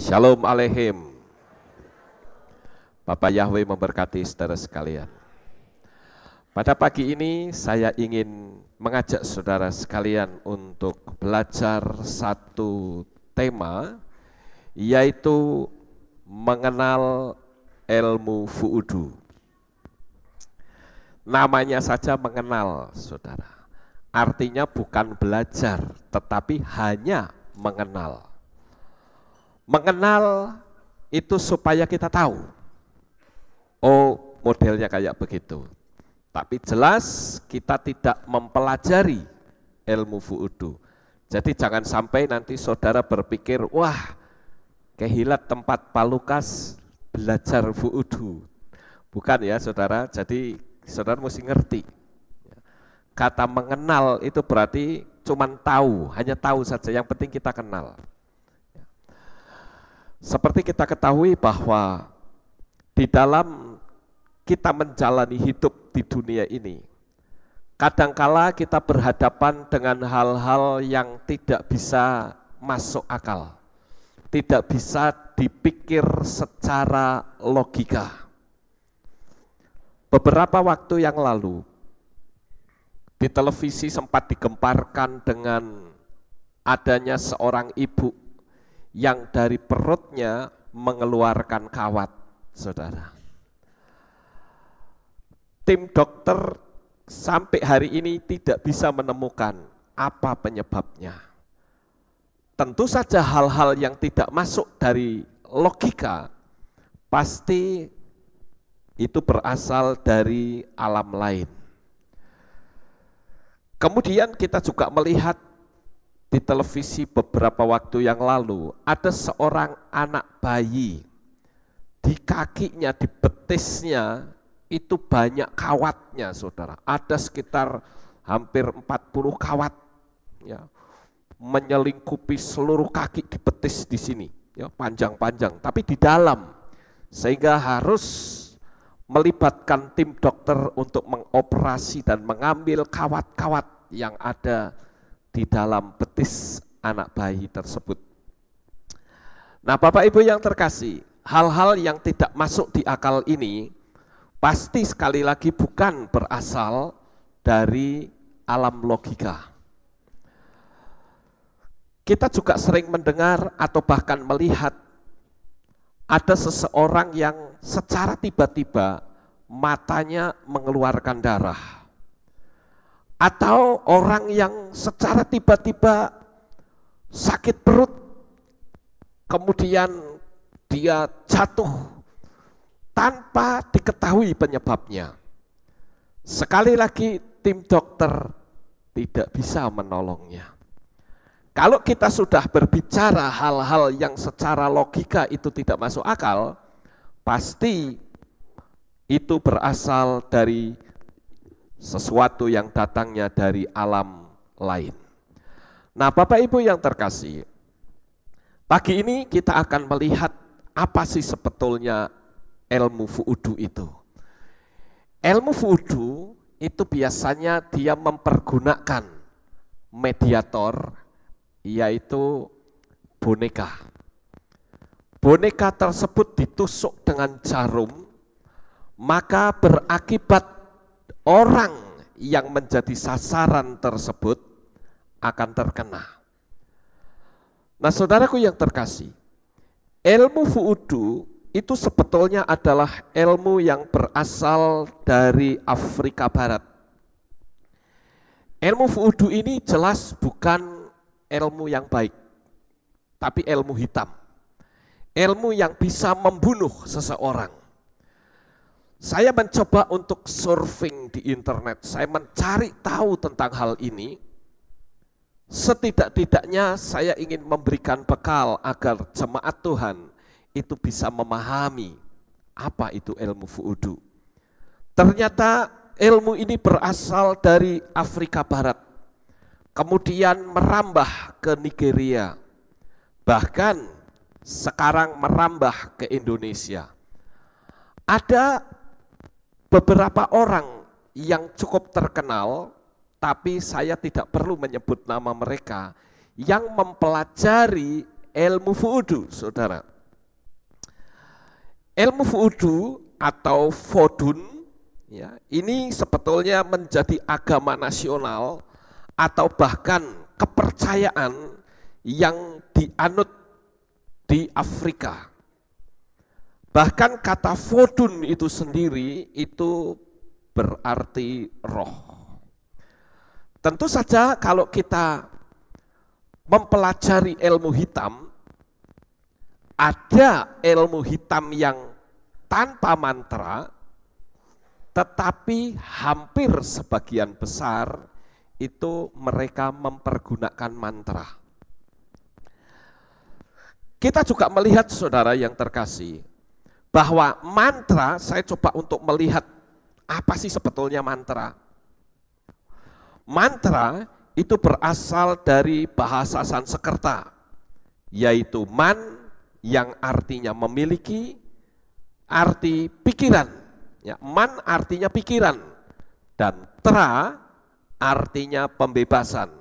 Shalom Aleichem. Bapak Yahweh memberkati saudara sekalian. Pada pagi ini saya ingin mengajak saudara sekalian untuk belajar satu tema, yaitu mengenal ilmu Fu'udu. Namanya saja mengenal, saudara. Artinya bukan belajar, tetapi hanya mengenal. Mengenal itu supaya kita tahu, oh modelnya kayak begitu. Tapi jelas kita tidak mempelajari ilmu Fu'udu. Jadi jangan sampai nanti saudara berpikir, wah kehilat tempat Pak Lukas belajar Fu'udu. Bukan ya saudara, jadi saudara mesti ngerti. Kata mengenal itu berarti cuman tahu, hanya tahu saja, yang penting kita kenal. Seperti kita ketahui bahwa di dalam kita menjalani hidup di dunia ini, kadangkala kita berhadapan dengan hal-hal yang tidak bisa masuk akal, tidak bisa dipikir secara logika. Beberapa waktu yang lalu, di televisi sempat digemparkan dengan adanya seorang ibu yang dari perutnya mengeluarkan kawat, saudara. Tim dokter sampai hari ini tidak bisa menemukan apa penyebabnya. Tentu saja hal-hal yang tidak masuk dari logika pasti itu berasal dari alam lain. Kemudian kita juga melihat di televisi beberapa waktu yang lalu, ada seorang anak bayi, di kakinya, di betisnya, itu banyak kawatnya, saudara. Ada sekitar hampir 40 kawat, ya, menyelingkupi seluruh kaki di betis di sini, ya, panjang-panjang, tapi di dalam, sehingga harus melibatkan tim dokter untuk mengoperasi dan mengambil kawat-kawat yang ada di dalam betis anak bayi tersebut. Nah, Bapak Ibu yang terkasih, hal-hal yang tidak masuk di akal ini pasti sekali lagi bukan berasal dari alam logika. Kita juga sering mendengar atau bahkan melihat ada seseorang yang secara tiba-tiba matanya mengeluarkan darah. Atau orang yang secara tiba-tiba sakit perut, kemudian dia jatuh tanpa diketahui penyebabnya. Sekali lagi tim dokter tidak bisa menolongnya. Kalau kita sudah berbicara hal-hal yang secara logika itu tidak masuk akal, pasti itu berasal dari sesuatu yang datangnya dari alam lain. Nah, Bapak Ibu yang terkasih, pagi ini kita akan melihat apa sih sebetulnya ilmu Fu'udu itu. Ilmu Fu'udu itu biasanya dia mempergunakan mediator, yaitu boneka. Boneka tersebut ditusuk dengan jarum, maka berakibat orang yang menjadi sasaran tersebut akan terkena. Nah, saudaraku yang terkasih, ilmu Fu'udu itu sebetulnya adalah ilmu yang berasal dari Afrika Barat. Ilmu Fu'udu ini jelas bukan ilmu yang baik, tapi ilmu hitam. Ilmu yang bisa membunuh seseorang. Saya mencoba untuk surfing di internet, saya mencari tahu tentang hal ini. Setidak-tidaknya saya ingin memberikan bekal agar jemaat Tuhan itu bisa memahami apa itu ilmu Fu'udu. Ternyata ilmu ini berasal dari Afrika Barat, kemudian merambah ke Nigeria, bahkan sekarang merambah ke Indonesia. Ada beberapa orang yang cukup terkenal, tapi saya tidak perlu menyebut nama mereka, yang mempelajari ilmu Fu'udu, saudara. Ilmu Voodoo atau Vodun, ya, ini sebetulnya menjadi agama nasional atau bahkan kepercayaan yang dianut di Afrika. Bahkan kata Vodun itu sendiri itu berarti roh. Tentu saja kalau kita mempelajari ilmu hitam, ada ilmu hitam yang tanpa mantra, tetapi hampir sebagian besar itu mereka mempergunakan mantra. Kita juga melihat saudara yang terkasih, bahwa mantra, saya coba untuk melihat apa sih sebetulnya mantra. Mantra itu berasal dari bahasa Sanskerta, yaitu man, yang artinya memiliki, arti pikiran. Ya, man artinya pikiran, dan tra artinya pembebasan.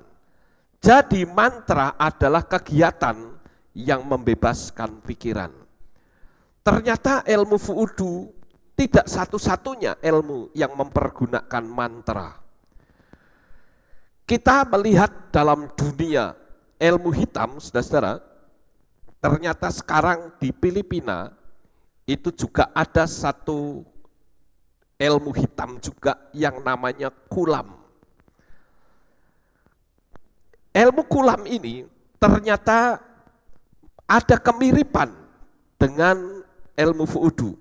Jadi mantra adalah kegiatan yang membebaskan pikiran. Ternyata ilmu Voodoo tidak satu-satunya ilmu yang mempergunakan mantra. Kita melihat dalam dunia ilmu hitam, saudara-saudara, ternyata sekarang di Filipina itu juga ada satu ilmu hitam juga yang namanya kulam. Ilmu kulam ini ternyata ada kemiripan dengan ilmu Voodoo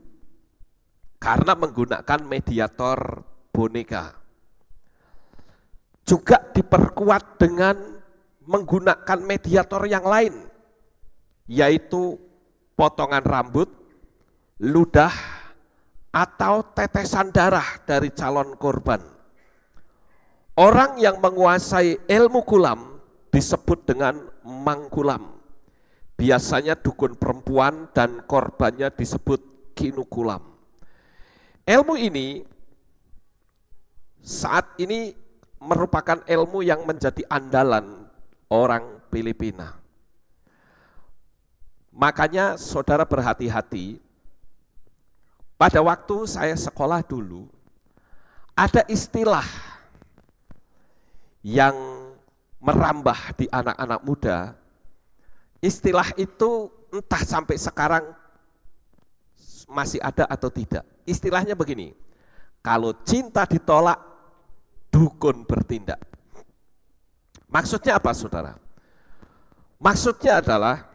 karena menggunakan mediator boneka. Juga diperkuat dengan menggunakan mediator yang lain, yaitu potongan rambut, ludah, atau tetesan darah dari calon korban. Orang yang menguasai ilmu kulam disebut dengan mangkulam. Biasanya dukun perempuan dan korbannya disebut kinukulam. Ilmu ini saat ini merupakan ilmu yang menjadi andalan orang Filipina. Makanya saudara berhati-hati, pada waktu saya sekolah dulu, ada istilah yang merambah di anak-anak muda. Istilah itu entah sampai sekarang masih ada atau tidak. Istilahnya begini, kalau cinta ditolak, dukun bertindak. Maksudnya apa saudara? Maksudnya adalah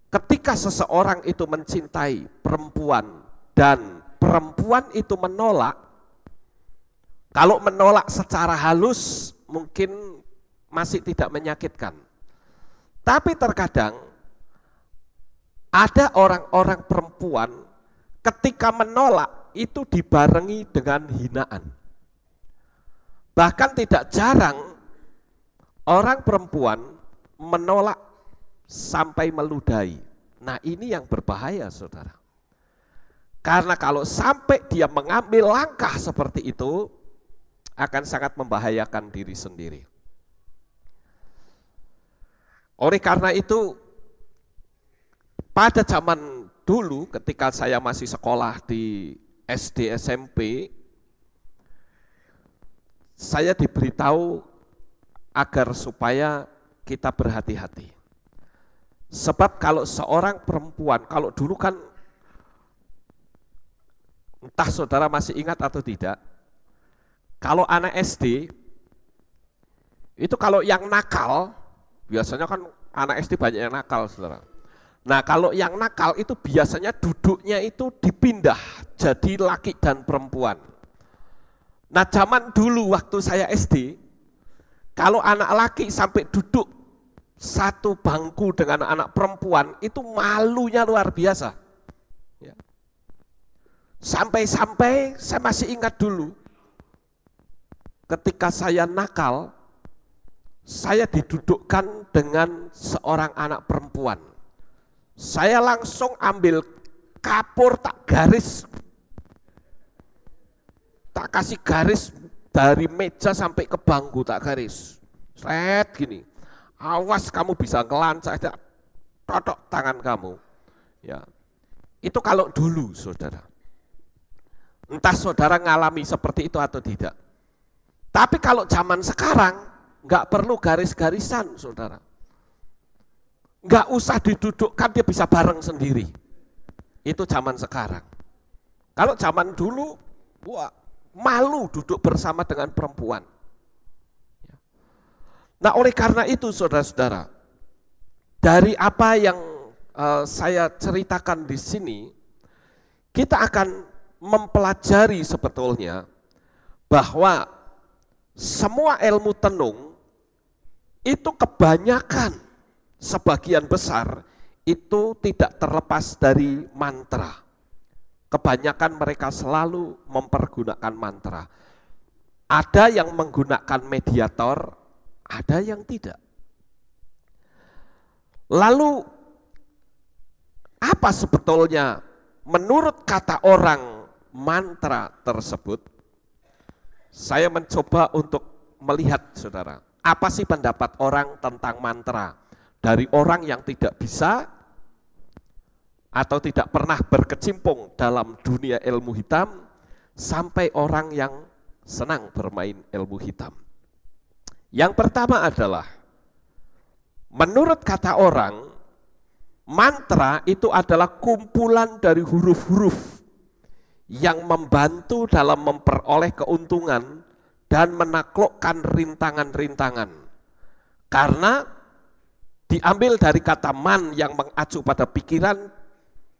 ketika seseorang itu mencintai perempuan dan perempuan itu menolak, kalau menolak secara halus mungkin masih tidak menyakitkan. Tapi terkadang ada orang-orang perempuan ketika menolak itu dibarengi dengan hinaan. Bahkan tidak jarang orang perempuan menolak sampai meludahi. Nah ini yang berbahaya saudara. Karena kalau sampai dia mengambil langkah seperti itu, akan sangat membahayakan diri sendiri. Oleh karena itu, pada zaman dulu ketika saya masih sekolah di SD SMP, saya diberitahu agar supaya kita berhati-hati. Sebab kalau seorang perempuan, kalau dulu kan, entah saudara masih ingat atau tidak, kalau anak SD, itu kalau yang nakal, biasanya kan anak SD banyak yang nakal saudara. Nah kalau yang nakal itu biasanya duduknya itu dipindah jadi laki dan perempuan. Nah zaman dulu waktu saya SD, kalau anak laki sampai duduk satu bangku dengan anak perempuan, itu malunya luar biasa. Ya. Sampai-sampai saya masih ingat dulu, ketika saya nakal, saya didudukkan dengan seorang anak perempuan. Saya langsung ambil kapur, tak garis, tak kasih garis dari meja sampai ke bangku, tak garis. Sret gini. Awas kamu bisa ngelancak, totok tangan kamu. Ya. Itu kalau dulu, saudara. Entah saudara ngalami seperti itu atau tidak. Tapi kalau zaman sekarang, nggak perlu garis-garisan, saudara. Nggak usah didudukkan, dia bisa bareng sendiri. Itu zaman sekarang. Kalau zaman dulu, wah, malu duduk bersama dengan perempuan. Nah, oleh karena itu, saudara-saudara, dari apa yang saya ceritakan di sini, kita akan mempelajari sebetulnya bahwa semua ilmu tenung itu kebanyakan, sebagian besar itu tidak terlepas dari mantra. Kebanyakan mereka selalu mempergunakan mantra. Ada yang menggunakan mediator, ada yang tidak. Lalu apa sebetulnya menurut kata orang mantra tersebut? Saya mencoba untuk melihat, saudara, apa sih pendapat orang tentang mantra? Dari orang yang tidak bisa atau tidak pernah berkecimpung dalam dunia ilmu hitam, sampai orang yang senang bermain ilmu hitam. Yang pertama adalah, menurut kata orang, mantra itu adalah kumpulan dari huruf-huruf yang membantu dalam memperoleh keuntungan dan menaklukkan rintangan-rintangan. Karena diambil dari kata man yang mengacu pada pikiran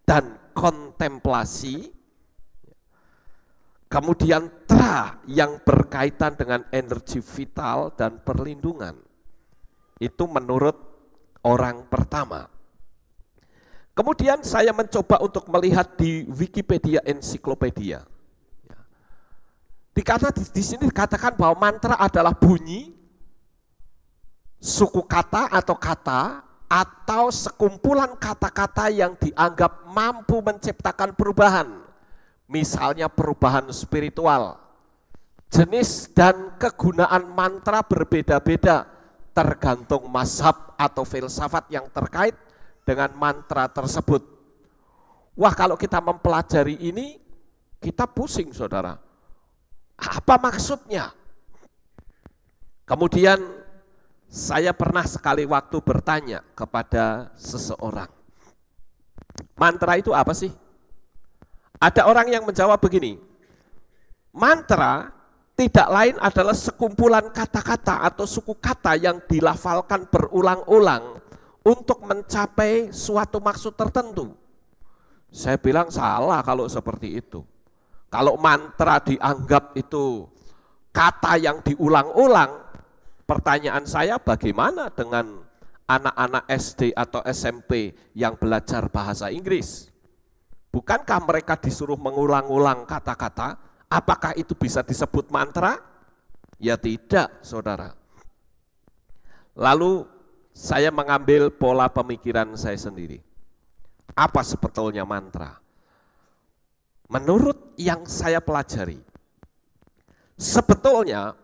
dan kontemplasi, kemudian tra yang berkaitan dengan energi vital dan perlindungan. Itu menurut orang pertama. Kemudian saya mencoba untuk melihat di Wikipedia ensiklopedia. Karena di sini dikatakan bahwa mantra adalah bunyi, suku kata atau sekumpulan kata-kata yang dianggap mampu menciptakan perubahan. Misalnya perubahan spiritual. Jenis dan kegunaan mantra berbeda-beda tergantung mazhab atau filsafat yang terkait dengan mantra tersebut. Wah, kalau kita mempelajari ini, kita pusing, saudara. Apa maksudnya? Kemudian saya pernah sekali waktu bertanya kepada seseorang, mantra itu apa sih? Ada orang yang menjawab begini, mantra tidak lain adalah sekumpulan kata-kata atau suku kata yang dilafalkan berulang-ulang untuk mencapai suatu maksud tertentu. Saya bilang salah kalau seperti itu. Kalau mantra dianggap itu kata yang diulang-ulang, pertanyaan saya bagaimana dengan anak-anak SD atau SMP yang belajar bahasa Inggris? Bukankah mereka disuruh mengulang-ulang kata-kata? Apakah itu bisa disebut mantra? Ya tidak, saudara. Lalu saya mengambil pola pemikiran saya sendiri. Apa sebetulnya mantra? Menurut yang saya pelajari, sebetulnya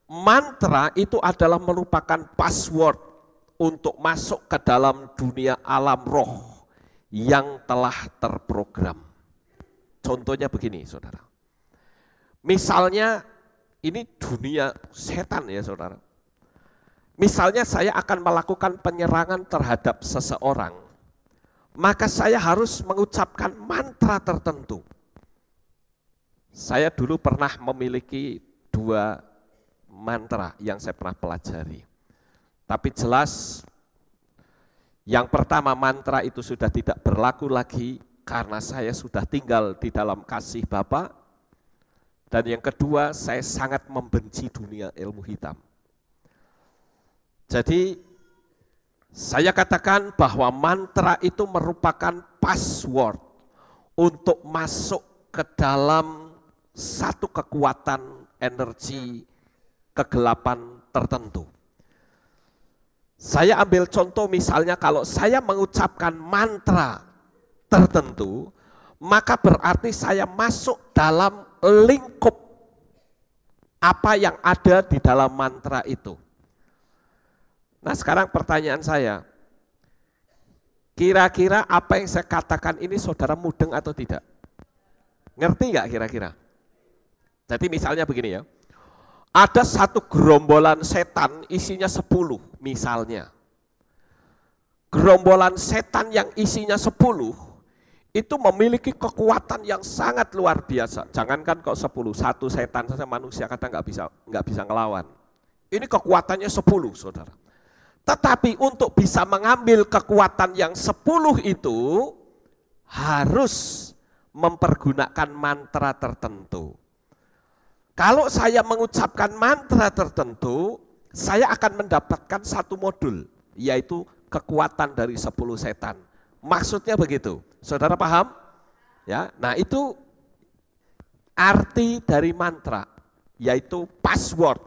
mantra itu adalah merupakan password untuk masuk ke dalam dunia alam roh yang telah terprogram. Contohnya begini, saudara. Misalnya ini dunia setan ya, saudara. Misalnya saya akan melakukan penyerangan terhadap seseorang, maka saya harus mengucapkan mantra tertentu. Saya dulu pernah memiliki 2 mantra yang saya pernah pelajari. Tapi jelas yang pertama mantra itu sudah tidak berlaku lagi karena saya sudah tinggal di dalam kasih Bapa. Dan yang kedua, saya sangat membenci dunia ilmu hitam. Jadi saya katakan bahwa mantra itu merupakan password untuk masuk ke dalam satu kekuatan energi kegelapan tertentu. Saya ambil contoh misalnya kalau saya mengucapkan mantra tertentu, maka berarti saya masuk dalam lingkup apa yang ada di dalam mantra itu. Nah sekarang pertanyaan saya, Kira-kira apa yang saya katakan ini saudara mudeng atau tidak? Ngerti nggak kira-kira? Jadi misalnya begini ya, ada satu gerombolan setan isinya 10 misalnya. Gerombolan setan yang isinya 10 itu memiliki kekuatan yang sangat luar biasa. Jangankan kok 10, satu setan saja manusia kata nggak bisa ngelawan. Ini kekuatannya 10 saudara. Tetapi untuk bisa mengambil kekuatan yang 10 itu harus mempergunakan mantra tertentu. Kalau saya mengucapkan mantra tertentu, saya akan mendapatkan satu modul, yaitu kekuatan dari 10 setan. Maksudnya begitu, saudara paham? Ya, nah itu arti dari mantra, yaitu password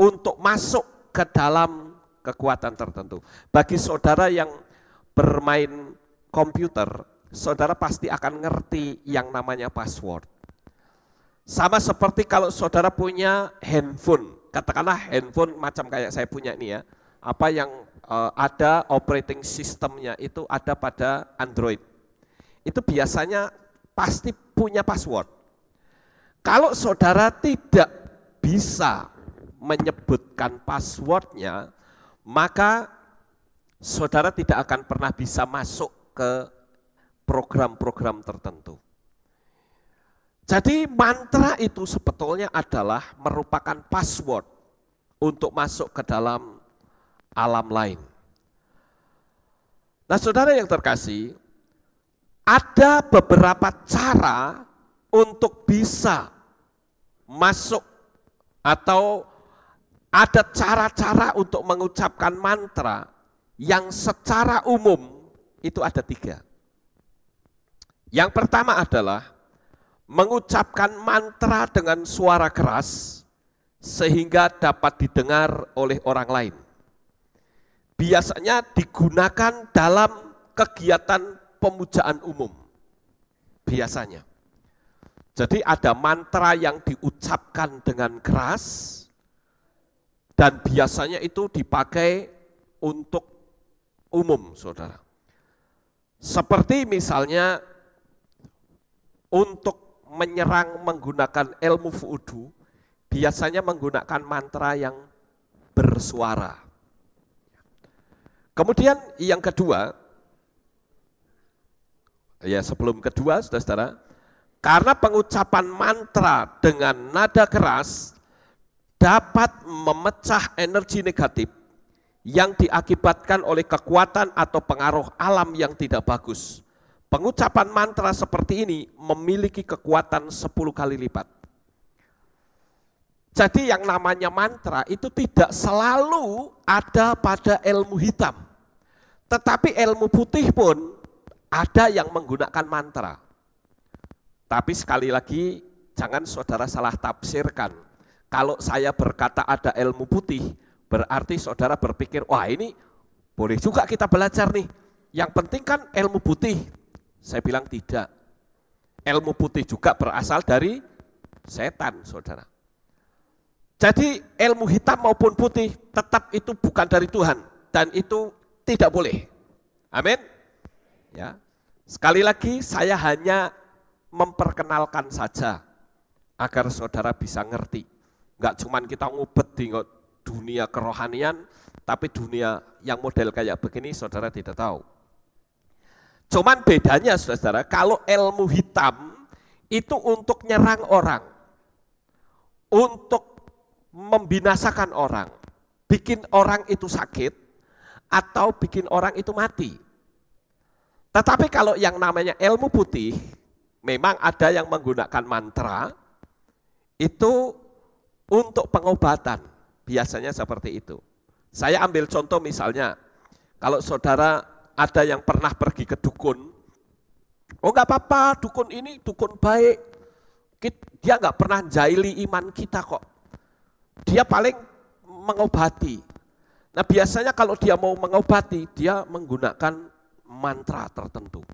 untuk masuk ke dalam kekuatan tertentu. Bagi saudara yang bermain komputer, saudara pasti akan ngerti yang namanya password. Sama seperti kalau saudara punya handphone, katakanlah handphone macam kayak saya punya ini ya, apa yang ada operating systemnya itu ada pada Android. Itu biasanya pasti punya password. Kalau saudara tidak bisa menyebutkan passwordnya, maka saudara tidak akan pernah bisa masuk ke program-program tertentu. Jadi mantra itu sebetulnya adalah merupakan password untuk masuk ke dalam alam lain. Nah saudara yang terkasih, ada beberapa cara untuk bisa masuk atau ada cara-cara untuk mengucapkan mantra yang secara umum itu ada 3. Yang pertama adalah mengucapkan mantra dengan suara keras sehingga dapat didengar oleh orang lain. Biasanya digunakan dalam kegiatan pemujaan umum. Biasanya. Jadi ada mantra yang diucapkan dengan keras, dan biasanya itu dipakai untuk umum, saudara. Seperti misalnya untuk menyerang menggunakan ilmu vudu, biasanya menggunakan mantra yang bersuara. Kemudian yang kedua, ya sebelum kedua, saudara, karena pengucapan mantra dengan nada keras dapat memecah energi negatif yang diakibatkan oleh kekuatan atau pengaruh alam yang tidak bagus. Pengucapan mantra seperti ini memiliki kekuatan 10 kali lipat. Jadi yang namanya mantra itu tidak selalu ada pada ilmu hitam. Tetapi ilmu putih pun ada yang menggunakan mantra. Tapi sekali lagi jangan saudara salah tafsirkan. Kalau saya berkata ada ilmu putih, berarti saudara berpikir, wah ini boleh juga kita belajar nih. Yang penting kan ilmu putih. Saya bilang tidak. Ilmu putih juga berasal dari setan, saudara. Jadi ilmu hitam maupun putih tetap itu bukan dari Tuhan. Dan itu tidak boleh. Amin. Ya. Sekali lagi saya hanya memperkenalkan saja agar saudara bisa ngerti. Enggak cuman kita ngubet di dunia kerohanian, tapi dunia yang model kayak begini saudara tidak tahu. Cuman bedanya saudara, kalau ilmu hitam itu untuk nyerang orang, untuk membinasakan orang, bikin orang itu sakit, atau bikin orang itu mati. Tetapi kalau yang namanya ilmu putih, memang ada yang menggunakan mantra, itu untuk pengobatan, biasanya seperti itu. Saya ambil contoh misalnya, kalau saudara ada yang pernah pergi ke dukun, oh enggak apa-apa, dukun ini dukun baik, dia enggak pernah jaili iman kita kok, dia paling mengobati. Nah biasanya kalau dia mau mengobati, dia menggunakan mantra tertentu.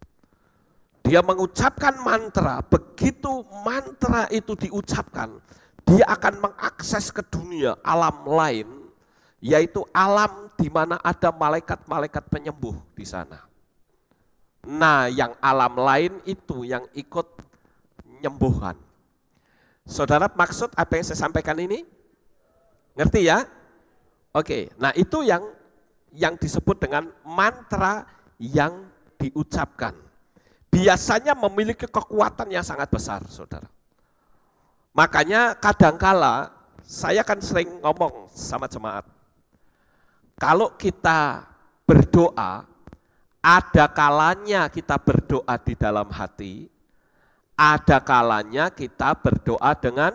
Dia mengucapkan mantra, begitu mantra itu diucapkan, dia akan mengakses ke dunia alam lain, yaitu alam di mana ada malaikat-malaikat penyembuh di sana. Nah, yang alam lain itu yang ikut nyembuhkan. Saudara, maksud apa yang saya sampaikan ini? Ngerti ya? Oke, nah itu yang disebut dengan mantra yang diucapkan. Biasanya memiliki kekuatan yang sangat besar, saudara. Makanya kadangkala saya kan sering ngomong sama jemaat, kalau kita berdoa, ada kalanya kita berdoa di dalam hati, ada kalanya kita berdoa dengan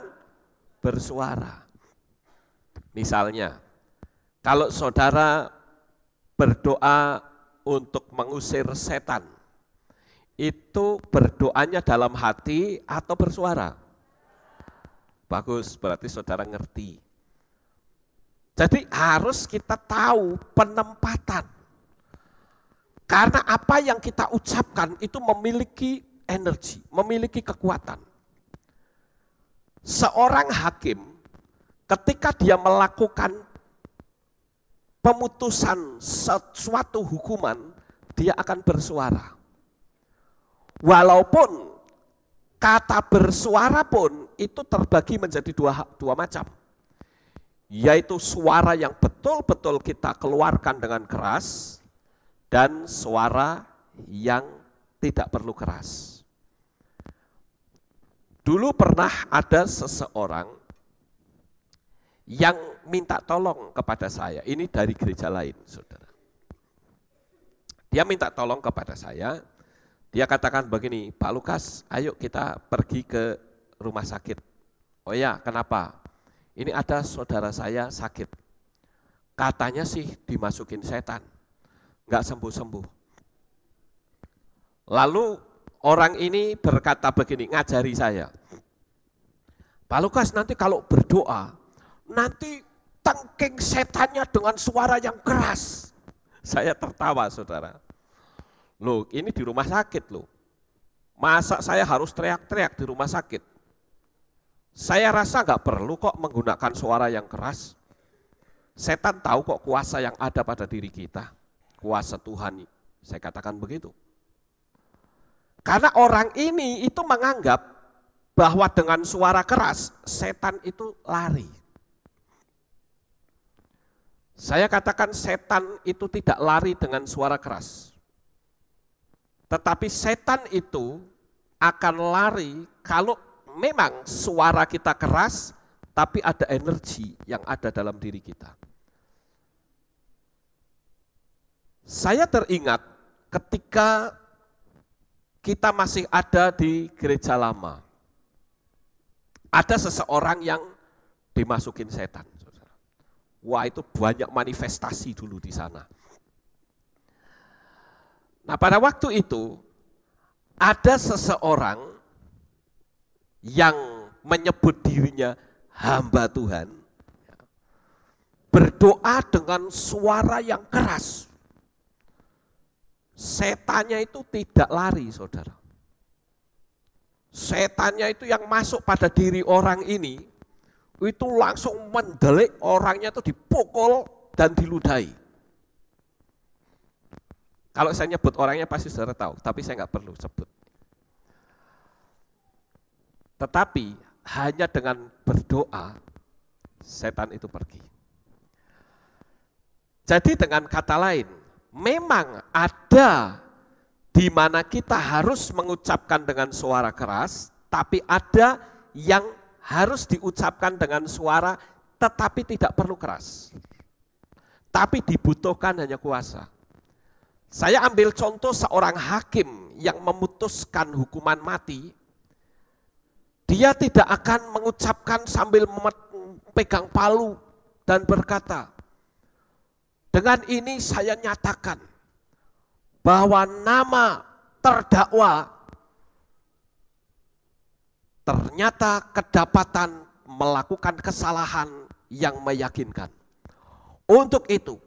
bersuara. Misalnya, kalau saudara berdoa untuk mengusir setan, itu berdoanya dalam hati atau bersuara? Bagus, berarti saudara ngerti. Jadi harus kita tahu penempatan. Karena apa yang kita ucapkan itu memiliki energi, memiliki kekuatan. Seorang hakim ketika dia melakukan pemutusan suatu hukuman, dia akan bersuara. Walaupun kata bersuara pun itu terbagi menjadi dua macam. Yaitu suara yang betul-betul kita keluarkan dengan keras dan suara yang tidak perlu keras. Dulu pernah ada seseorang yang minta tolong kepada saya, ini dari gereja lain, saudara. Dia minta tolong kepada saya, dia katakan begini, Pak Lukas, ayo kita pergi ke rumah sakit. Oh ya, kenapa? Ini ada saudara saya sakit. Katanya sih dimasukin setan, nggak sembuh-sembuh. Lalu orang ini berkata begini, ngajari saya, Pak Lukas, nanti kalau berdoa, nanti tengking setannya dengan suara yang keras. Saya tertawa, saudara. Loh, ini di rumah sakit loh. Masa saya harus teriak-teriak di rumah sakit? Saya rasa nggak perlu kok menggunakan suara yang keras. Setan tahu kok kuasa yang ada pada diri kita. Kuasa Tuhan, saya katakan begitu. Karena orang ini itu menganggap bahwa dengan suara keras, setan itu lari. Saya katakan setan itu tidak lari dengan suara keras. Tetapi setan itu akan lari kalau memang suara kita keras, tapi ada energi yang ada dalam diri kita. Saya teringat ketika kita masih ada di gereja lama, ada seseorang yang dimasukin setan. Wah, itu banyak manifestasi dulu di sana. Nah, pada waktu itu ada seseorang yang menyebut dirinya hamba Tuhan, berdoa dengan suara yang keras. Setannya itu tidak lari, saudara. Setannya itu yang masuk pada diri orang ini, itu langsung mendelik, orangnya itu dipukul dan diludahi. Kalau saya nyebut orangnya pasti saudara tahu, tapi saya nggak perlu sebut. Tetapi hanya dengan berdoa, setan itu pergi. Jadi dengan kata lain, memang ada di mana kita harus mengucapkan dengan suara keras, tapi ada yang harus diucapkan dengan suara tetapi tidak perlu keras. Tapi dibutuhkan hanya kuasa. Saya ambil contoh seorang hakim yang memutuskan hukuman mati. Dia tidak akan mengucapkan sambil memegang palu dan berkata, dengan ini saya nyatakan bahwa nama terdakwa ternyata kedapatan melakukan kesalahan yang meyakinkan. Untuk itu,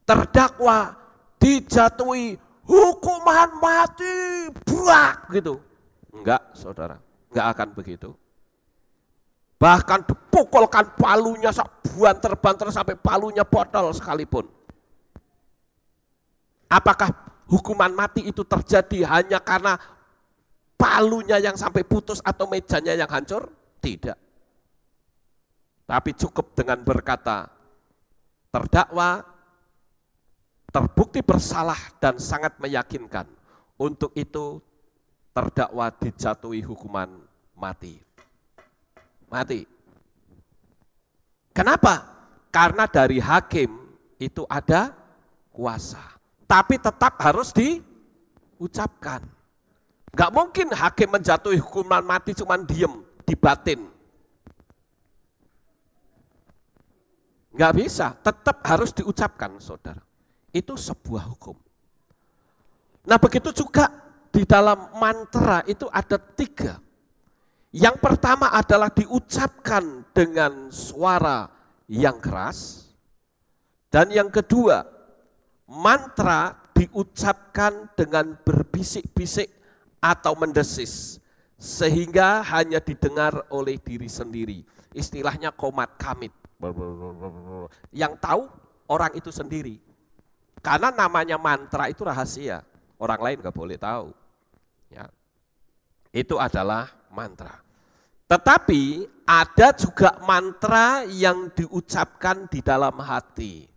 terdakwa dijatuhi hukuman mati, buak gitu. Enggak, saudara, enggak akan begitu. Bahkan dipukulkan palunya banter-banter sampai palunya botol sekalipun. Apakah hukuman mati itu terjadi hanya karena palunya yang sampai putus atau mejanya yang hancur? Tidak. Tapi cukup dengan berkata, terdakwa terbukti bersalah dan sangat meyakinkan. Untuk itu terdakwa dijatuhi hukuman mati. Mati. Kenapa? Karena dari hakim itu ada kuasa. Tapi tetap harus diucapkan. Enggak mungkin hakim menjatuhi hukuman mati cuman diem, di batin. Enggak bisa, tetap harus diucapkan, saudara. Itu sebuah hukum. Nah begitu juga di dalam mantra itu ada 3. Yang pertama adalah diucapkan dengan suara yang keras. Dan yang kedua, mantra diucapkan dengan berbisik-bisik atau mendesis. Sehingga hanya didengar oleh diri sendiri. Istilahnya qomat kamit. Yang tahu orang itu sendiri. Karena namanya mantra itu rahasia. Orang lain nggak boleh tahu. Ya. Itu adalah mantra. Tetapi ada juga mantra yang diucapkan di dalam hati.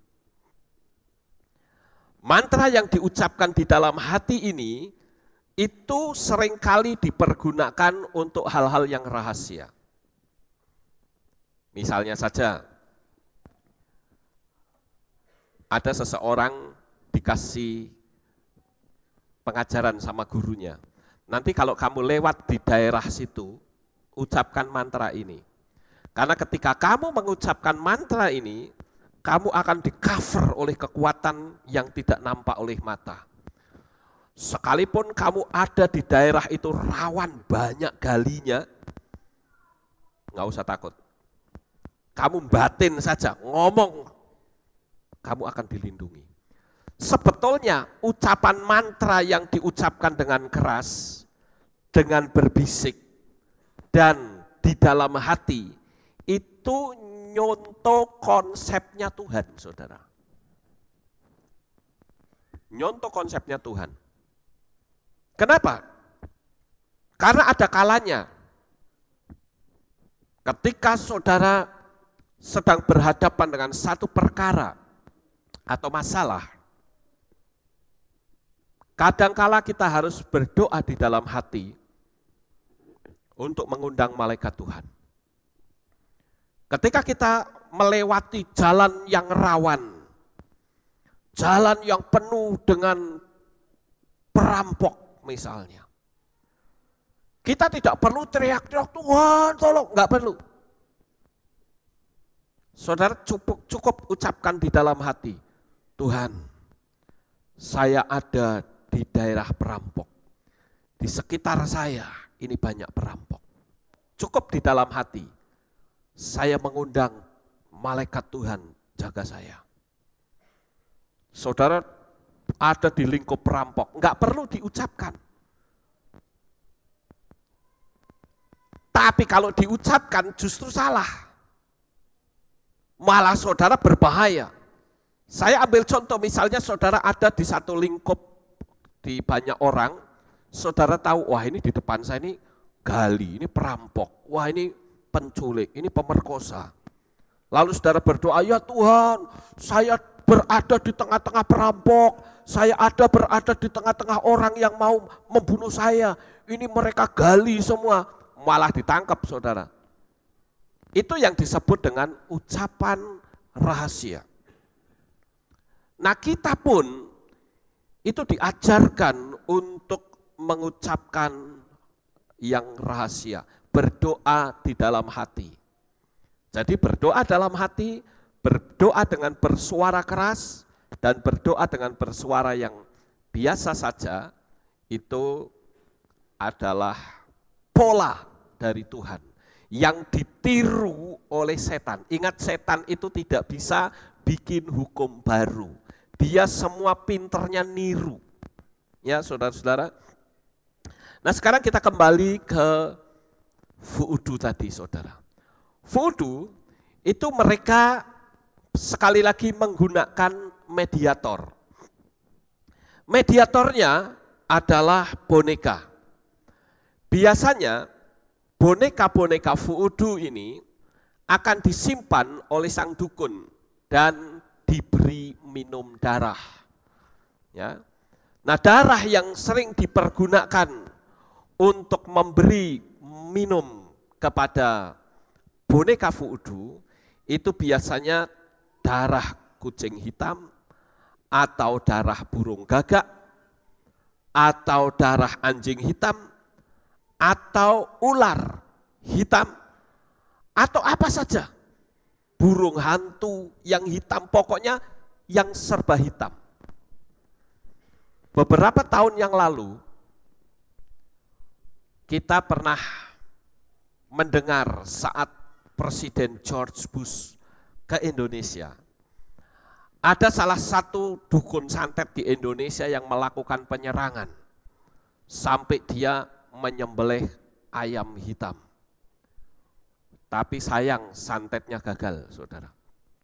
Mantra yang diucapkan di dalam hati ini itu seringkali dipergunakan untuk hal-hal yang rahasia. Misalnya saja, ada seseorang dikasih pengajaran sama gurunya. Nanti kalau kamu lewat di daerah situ, ucapkan mantra ini. Karena ketika kamu mengucapkan mantra ini, kamu akan di-cover oleh kekuatan yang tidak nampak oleh mata. Sekalipun kamu ada di daerah itu rawan banyak galinya, nggak usah takut. Kamu batin saja, ngomong, kamu akan dilindungi. Sebetulnya ucapan mantra yang diucapkan dengan keras, dengan berbisik, dan di dalam hati, itu nyontoh konsepnya Tuhan, saudara. Nyontoh konsepnya Tuhan. Kenapa? Karena ada kalanya, ketika saudara sedang berhadapan dengan satu perkara atau masalah, kadangkala kita harus berdoa di dalam hati untuk mengundang malaikat Tuhan. Ketika kita melewati jalan yang rawan, jalan yang penuh dengan perampok misalnya, kita tidak perlu teriak-teriak, Tuhan tolong, enggak perlu. Saudara cukup ucapkan di dalam hati, Tuhan, saya ada di daerah perampok. Di sekitar saya ini banyak perampok. Cukup di dalam hati, saya mengundang malaikat Tuhan jaga saya. Saudara ada di lingkup perampok, enggak perlu diucapkan. Tapi kalau diucapkan justru salah. Malah saudara berbahaya. Saya ambil contoh, misalnya saudara ada di satu lingkup di banyak orang, saudara tahu, wah ini di depan saya ini gali, ini perampok, wah ini penculik, ini pemerkosa. Lalu saudara berdoa, ya Tuhan, saya berada di tengah-tengah perampok, saya berada di tengah-tengah orang yang mau membunuh saya, ini mereka gali semua, malah ditangkap saudara. Itu yang disebut dengan ucapan rahasia. Nah kita pun itu diajarkan untuk mengucapkan yang rahasia, berdoa di dalam hati. Jadi berdoa dalam hati, berdoa dengan bersuara keras, dan berdoa dengan bersuara yang biasa saja, itu adalah pola dari Tuhan yang ditiru oleh setan. Ingat, setan itu tidak bisa bikin hukum baru. Dia semua pinternya niru. Ya saudara-saudara. Nah sekarang kita kembali ke vudu tadi saudara. Vudu itu mereka sekali lagi menggunakan mediator. mediatornya adalah boneka. Biasanya boneka-boneka voodoo ini akan disimpan oleh sang dukun dan diberi minum darah. Ya. Nah, darah yang sering dipergunakan untuk memberi minum kepada boneka voodoo itu biasanya darah kucing hitam atau darah burung gagak atau darah anjing hitam atau ular hitam atau apa saja, burung hantu yang hitam, pokoknya yang serba hitam. Beberapa tahun yang lalu kita pernah mendengar saat Presiden George Bush ke Indonesia, ada salah satu dukun santet di Indonesia yang melakukan penyerangan sampai dia menyembelih ayam hitam. Tapi sayang santetnya gagal, saudara,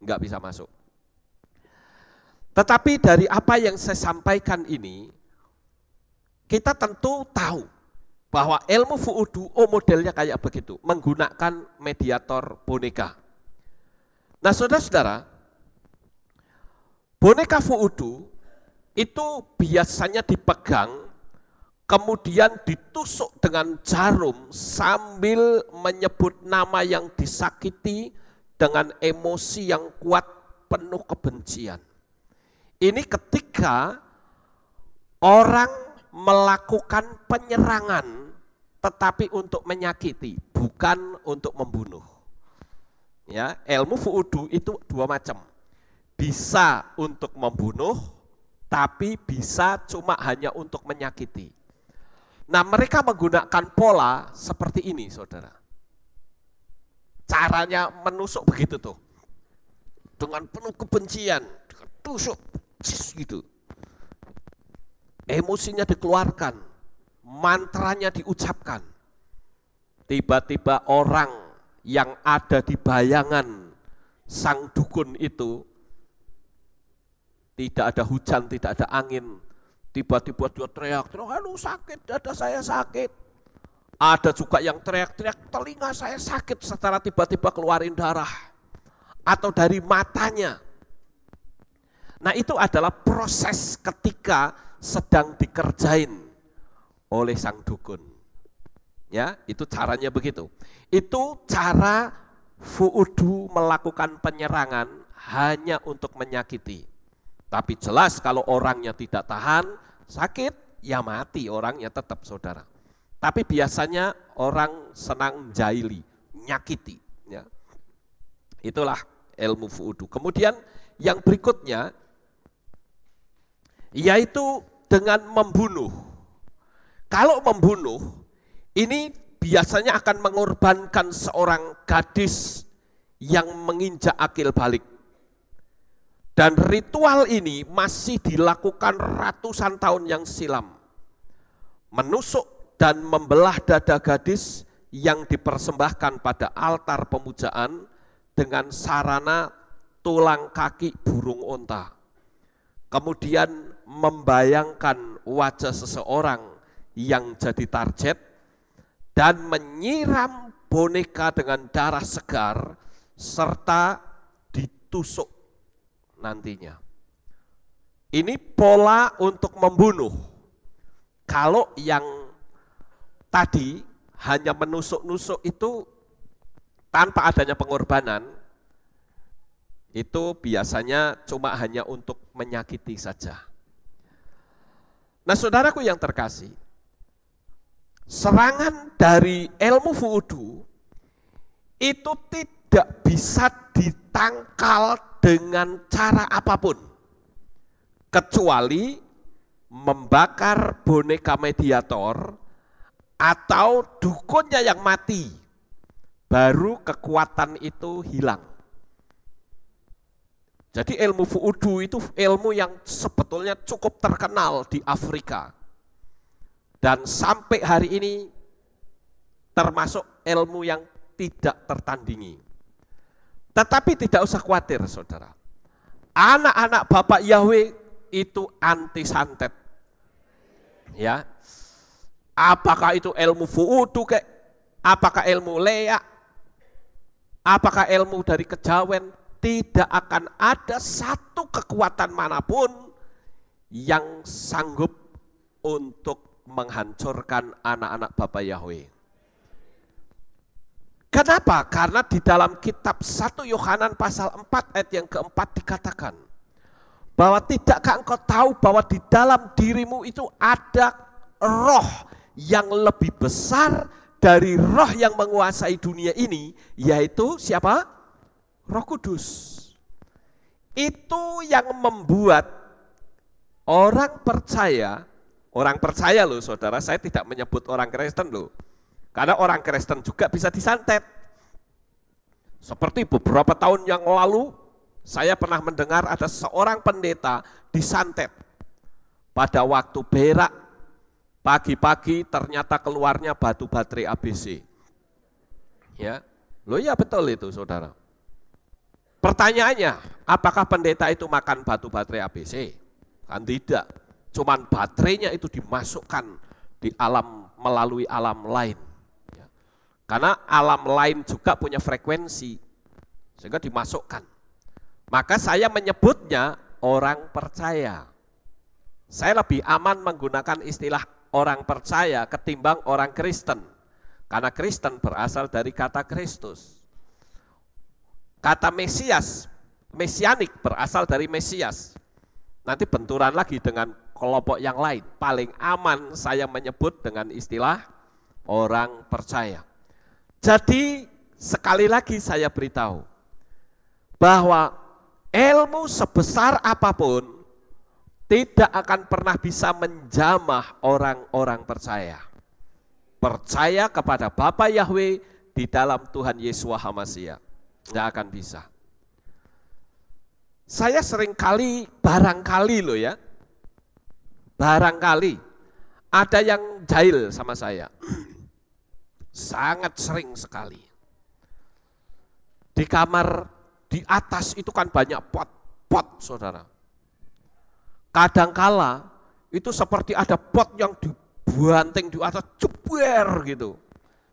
nggak bisa masuk. Tetapi dari apa yang saya sampaikan ini, kita tentu tahu bahwa ilmu voodoo modelnya kayak begitu, menggunakan mediator boneka. Nah, saudara-saudara, boneka voodoo itu biasanya dipegang, kemudian ditusuk dengan jarum sambil menyebut nama yang disakiti dengan emosi yang kuat penuh kebencian. Ini ketika orang melakukan penyerangan tetapi untuk menyakiti, bukan untuk membunuh. Ya, ilmu voodoo itu dua macam. Bisa untuk membunuh, tapi bisa cuma hanya untuk menyakiti. Nah, mereka menggunakan pola seperti ini, saudara. Caranya menusuk begitu tuh. Dengan penuh kebencian, tusuk, gitu. Emosinya dikeluarkan, mantranya diucapkan. Tiba-tiba orang yang ada di bayangan sang dukun itu, tidak ada hujan, tidak ada angin, tiba-tiba dia teriak-teriak, aduh sakit, dada saya sakit. Ada juga yang teriak-teriak, telinga saya sakit, secara tiba-tiba keluarin darah. Atau dari matanya. Nah, itu adalah proses ketika sedang dikerjain oleh sang dukun. Ya, itu caranya begitu. Itu cara voodoo melakukan penyerangan hanya untuk menyakiti. Tapi jelas kalau orangnya tidak tahan, sakit, ya mati orangnya tetap, saudara. Tapi biasanya orang senang jaili, nyakiti. Ya. Itulah ilmu voodoo. Kemudian yang berikutnya, yaitu dengan membunuh. Kalau membunuh, ini biasanya akan mengorbankan seorang gadis yang menginjak akil balik. Dan ritual ini masih dilakukan ratusan tahun yang silam. Menusuk dan membelah dada gadis yang dipersembahkan pada altar pemujaan dengan sarana tulang kaki burung onta. Kemudian membayangkan wajah seseorang yang jadi target dan menyiram boneka dengan darah segar serta ditusuk nantinya. Ini pola untuk membunuh. Kalau yang tadi hanya menusuk-nusuk itu tanpa adanya pengorbanan, itu biasanya cuma hanya untuk menyakiti saja. Nah, saudaraku yang terkasih, serangan dari ilmu voodoo itu tidak bisa ditangkal dengan cara apapun, kecuali membakar boneka mediator atau dukunnya yang mati, baru kekuatan itu hilang. Jadi ilmu voodoo itu ilmu yang sebetulnya cukup terkenal di Afrika. Dan sampai hari ini termasuk ilmu yang tidak tertandingi. Tetapi tidak usah khawatir, saudara. Anak-anak Bapak Yahweh itu anti santet. Ya, apakah itu ilmu vudu kek? Apakah ilmu leak? Apakah ilmu dari kejawen? Tidak akan ada satu kekuatan manapun yang sanggup untuk menghancurkan anak-anak Bapa Yahweh. Kenapa? Karena di dalam kitab 1 Yohanan pasal 4 ayat yang keempat dikatakan bahwa tidakkah engkau tahu bahwa di dalam dirimu itu ada roh yang lebih besar dari roh yang menguasai dunia ini, yaitu siapa? Roh Kudus. Itu yang membuat orang percaya loh saudara, saya tidak menyebut orang Kristen loh, karena orang Kristen juga bisa disantet. Seperti beberapa tahun yang lalu, saya pernah mendengar ada seorang pendeta disantet. Pada waktu berak, pagi-pagi ternyata keluarnya batu baterai ABC. Ya, loh ya betul itu saudara. Pertanyaannya, apakah pendeta itu makan batu baterai ABC? Kan tidak, cuman baterainya itu dimasukkan di alam, melalui alam lain. Ya. Karena alam lain juga punya frekuensi, sehingga dimasukkan. Maka saya menyebutnya orang percaya. Saya lebih aman menggunakan istilah orang percaya ketimbang orang Kristen. Karena Kristen berasal dari kata Kristus. Kata Mesias, Mesianik berasal dari Mesias. Nanti benturan lagi dengan kelompok yang lain. Paling aman saya menyebut dengan istilah orang percaya. Jadi sekali lagi saya beritahu bahwa ilmu sebesar apapun tidak akan pernah bisa menjamah orang-orang percaya. Percaya kepada Bapa Yahweh di dalam Tuhan Yeshua HaMashiach. Nggak akan bisa. Saya seringkali, barangkali loh ya, barangkali ada yang jahil sama saya. Sangat sering sekali. Di kamar, di atas itu kan banyak pot saudara. Kadangkala itu seperti ada pot yang dibanting di atas, jeber gitu.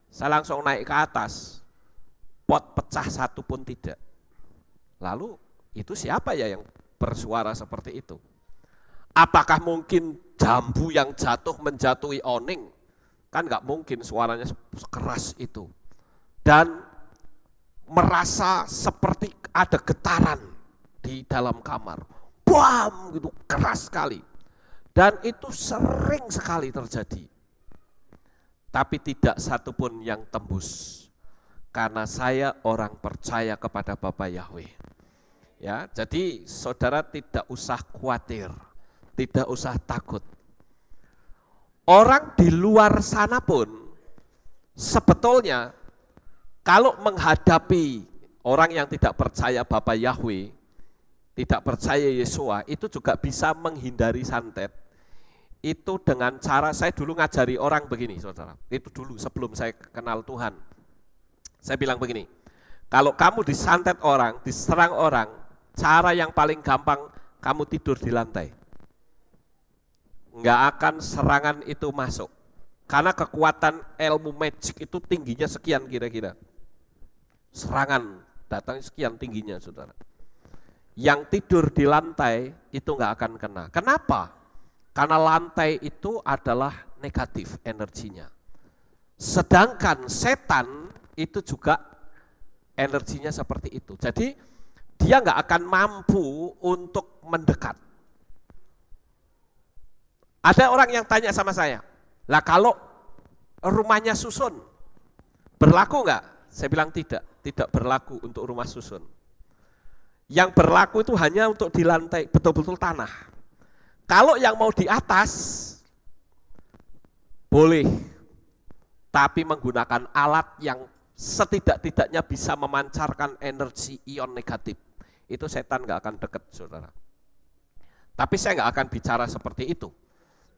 Saya langsung naik ke atas, pot pecah satu pun tidak. Lalu itu siapa ya yang bersuara seperti itu? Apakah mungkin jambu yang jatuh menjatuhi oning? Kan nggak mungkin suaranya sekeras itu. Dan merasa seperti ada getaran di dalam kamar, bam gitu, keras sekali. Dan itu sering sekali terjadi. Tapi tidak satupun yang tembus, karena saya orang percaya kepada Bapa Yahweh. Ya, jadi saudara tidak usah khawatir, tidak usah takut. Orang di luar sana pun sebetulnya kalau menghadapi orang yang tidak percaya Bapa Yahweh, tidak percaya Yeshua, itu juga bisa menghindari santet. Itu dengan cara, saya dulu ngajari orang begini saudara, itu dulu sebelum saya kenal Tuhan. Saya bilang begini, kalau kamu disantet orang, diserang orang, cara yang paling gampang, kamu tidur di lantai. Nggak akan serangan itu masuk. Karena kekuatan ilmu magic itu tingginya sekian kira-kira. Serangan datang sekian tingginya saudara. Yang tidur di lantai itu nggak akan kena. Kenapa? Karena lantai itu adalah negatif energinya. Sedangkan setan itu juga energinya seperti itu. Jadi dia nggak akan mampu untuk mendekat. Ada orang yang tanya sama saya, lah kalau rumahnya susun, berlaku nggak? Saya bilang tidak berlaku untuk rumah susun. Yang berlaku itu hanya untuk di lantai, betul-betul tanah. Kalau yang mau di atas, boleh, tapi menggunakan alat yang setidak-tidaknya bisa memancarkan energi ion negatif. Itu setan nggak akan dekat, saudara. Tapi saya nggak akan bicara seperti itu.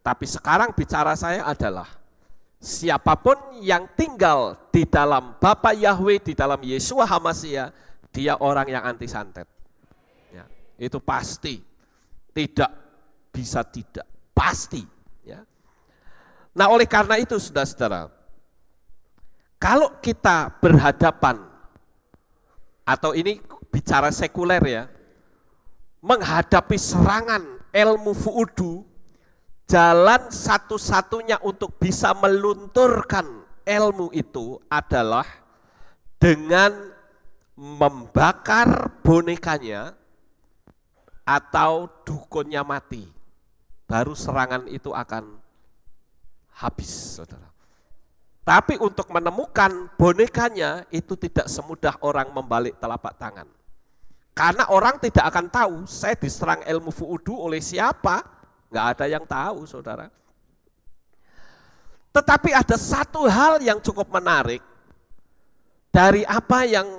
Tapi sekarang bicara saya adalah, siapapun yang tinggal di dalam Bapa Yahweh, di dalam Yeshua HaMashiach, dia orang yang anti santet. Ya, itu pasti, tidak bisa tidak, pasti. Ya. Nah, oleh karena itu, saudara-saudara, kalau kita berhadapan, atau ini bicara sekuler ya, menghadapi serangan ilmu fu'udu, jalan satu-satunya untuk bisa melunturkan ilmu itu adalah dengan membakar bonekanya atau dukunnya mati. Baru serangan itu akan habis, saudara. Tapi untuk menemukan bonekanya itu tidak semudah orang membalik telapak tangan. Karena orang tidak akan tahu saya diserang ilmu fu'udu oleh siapa, nggak ada yang tahu, saudara. Tetapi ada satu hal yang cukup menarik dari apa yang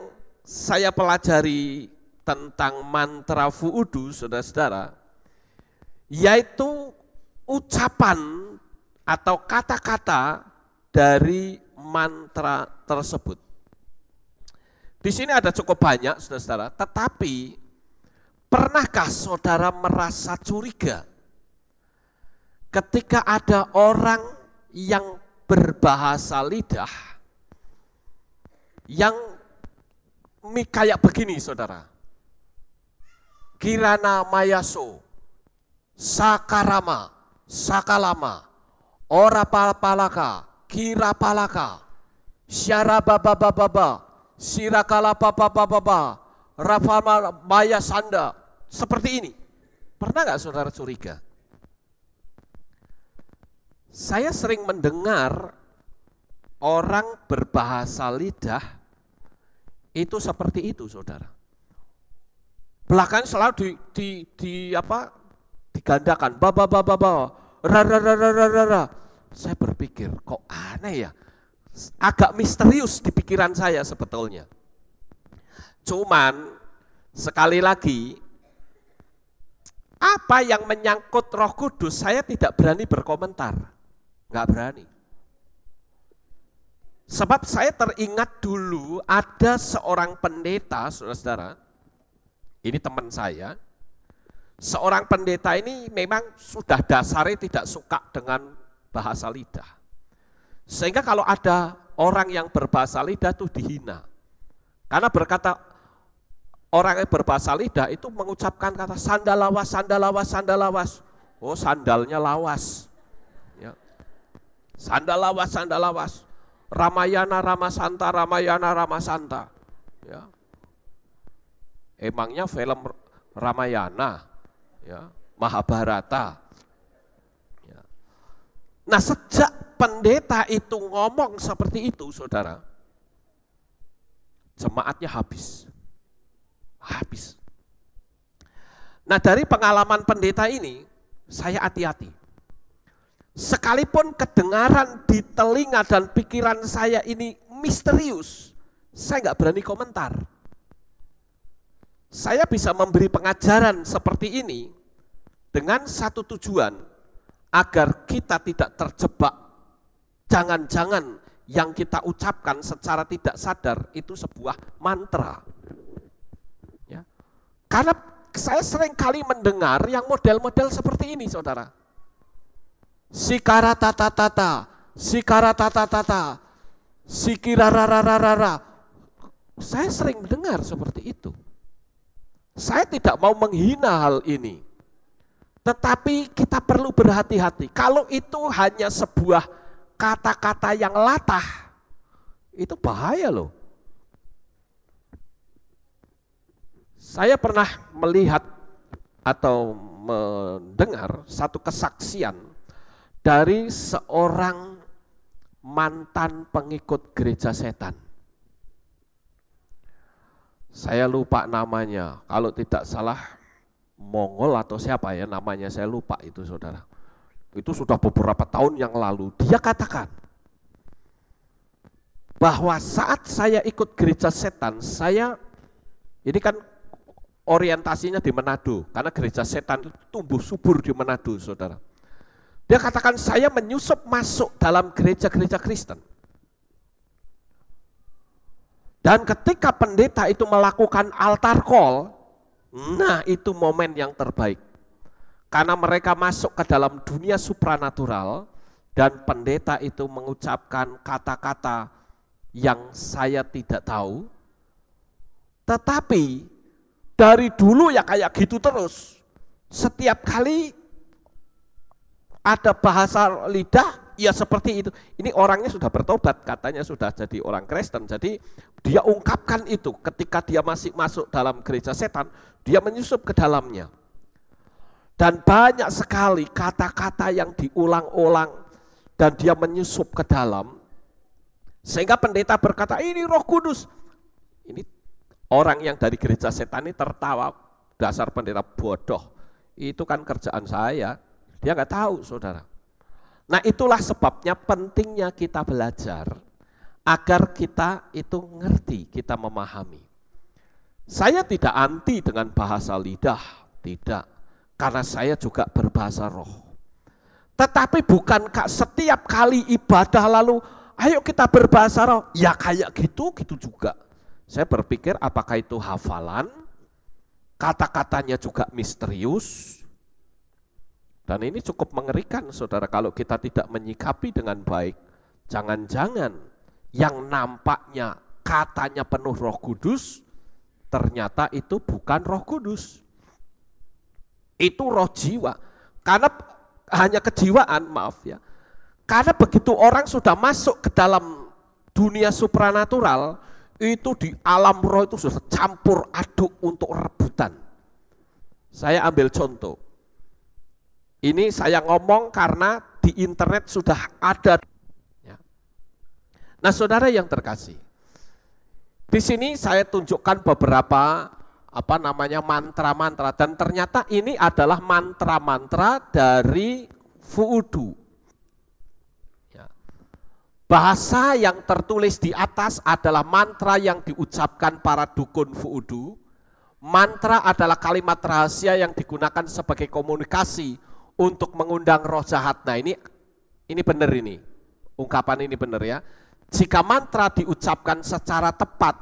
saya pelajari tentang mantra fu'udu, saudara-saudara, yaitu ucapan atau kata-kata dari mantra tersebut. Di sini ada cukup banyak, saudara-saudara, tetapi pernahkah saudara merasa curiga ketika ada orang yang berbahasa lidah yang kayak begini, saudara? Kirana mayaso, sakarama, sakalama, ora palaka, kira palaka, syara baba, sirakala baba, rafama maya sanda, seperti ini. Pernah nggak saudara curiga? Saya sering mendengar orang berbahasa lidah itu seperti itu, saudara. Belakangan selalu digandakan, baba, ra. Saya berpikir, kok aneh ya, agak misterius di pikiran saya sebetulnya. Cuman, sekali lagi, apa yang menyangkut Roh Kudus, saya tidak berani berkomentar. Nggak berani. Sebab saya teringat dulu ada seorang pendeta, saudara-saudara, ini teman saya, seorang pendeta ini memang sudah dasarnya tidak suka dengan bahasa lidah. Sehingga kalau ada orang yang berbahasa lidah itu dihina. Karena berkata orang yang berbahasa lidah itu mengucapkan kata sandalawas, sandalawas, sandalawas. Oh, sandalnya lawas. Ya. Sandalawas, sandalawas. Ramayana, Ramasanta, Ramayana, Ramasanta. Ya. Emangnya film Ramayana, ya, Mahabharata. Nah, sejak pendeta itu ngomong seperti itu, saudara, jemaatnya habis. Habis. Nah, dari pengalaman pendeta ini, saya hati-hati. Sekalipun kedengaran di telinga dan pikiran saya ini misterius, saya nggak berani komentar. Saya bisa memberi pengajaran seperti ini dengan satu tujuan, agar kita tidak terjebak, jangan-jangan yang kita ucapkan secara tidak sadar itu sebuah mantra. Ya. Karena saya sering kali mendengar yang model-model seperti ini, saudara. Sikara tata tata, sikara tata tata, sikira rara. Saya sering mendengar seperti itu. Saya tidak mau menghina hal ini. Tetapi kita perlu berhati-hati. Kalau itu hanya sebuah kata-kata yang latah, itu bahaya loh. Saya pernah melihat atau mendengar satu kesaksian dari seorang mantan pengikut gereja setan. Saya lupa namanya, kalau tidak salah Mongol atau siapa ya namanya, saya lupa itu, saudara. Itu sudah beberapa tahun yang lalu. Dia katakan bahwa saat saya ikut gereja setan, ini kan orientasinya di Manado, karena gereja setan itu tumbuh subur di Manado, saudara. Dia katakan saya menyusup masuk dalam gereja-gereja Kristen. Dan ketika pendeta itu melakukan altar call, nah itu momen yang terbaik. Karena mereka masuk ke dalam dunia supranatural dan pendeta itu mengucapkan kata-kata yang saya tidak tahu, tetapi dari dulu ya kayak gitu terus. Setiap kali ada bahasa lidah, ya seperti itu. Ini orangnya sudah bertobat, katanya sudah jadi orang Kristen. Jadi dia ungkapkan itu ketika dia masih masuk dalam gereja setan, dia menyusup ke dalamnya. Dan banyak sekali kata-kata yang diulang-ulang dan dia menyusup ke dalam. Sehingga pendeta berkata, ini Roh Kudus. Ini orang yang dari gereja setan ini tertawa, dasar pendeta bodoh. Itu kan kerjaan saya. Dia nggak tahu, saudara. Nah, itulah sebabnya pentingnya kita belajar agar kita itu ngerti, kita memahami. Saya tidak anti dengan bahasa lidah, tidak. Karena saya juga berbahasa roh. Tetapi bukankah setiap kali ibadah lalu, ayo kita berbahasa roh, ya kayak gitu juga. Saya berpikir apakah itu hafalan, kata-katanya juga misterius, dan ini cukup mengerikan saudara kalau kita tidak menyikapi dengan baik. Jangan-jangan yang nampaknya katanya penuh Roh Kudus, ternyata itu bukan Roh Kudus. Itu roh jiwa, karena hanya kejiwaan, maaf ya. Karena begitu orang sudah masuk ke dalam dunia supranatural, itu di alam roh itu sudah campur aduk untuk rebutan. Saya ambil contoh. Ini saya ngomong karena di internet sudah ada. Nah, saudara yang terkasih, di sini saya tunjukkan beberapa mantra-mantra, dan ternyata ini adalah mantra-mantra dari Fuudu. Bahasa yang tertulis di atas adalah mantra yang diucapkan para dukun Fuudu. Mantra adalah kalimat rahasia yang digunakan sebagai komunikasi untuk mengundang roh jahat. Nah, ini benar ini. Ungkapan ini benar ya. Jika mantra diucapkan secara tepat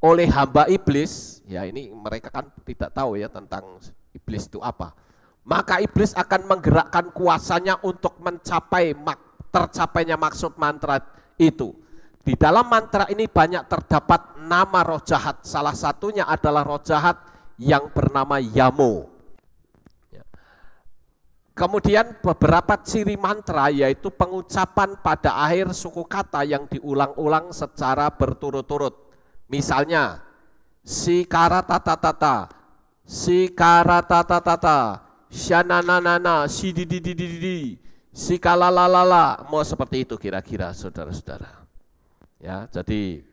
oleh hamba iblis, ya ini mereka kan tidak tahu ya tentang iblis itu apa. Maka iblis akan menggerakkan kuasanya untuk tercapainya maksud mantra itu. Di dalam mantra ini banyak terdapat nama roh jahat. Salah satunya adalah roh jahat yang bernama Yamo. Kemudian beberapa ciri mantra yaitu pengucapan pada akhir suku kata yang diulang-ulang secara berturut-turut. Misalnya, sikara tata tata, sikara tata tata, syananana, sidididididi, sikalalalala, mau seperti itu kira-kira saudara-saudara. Ya, jadi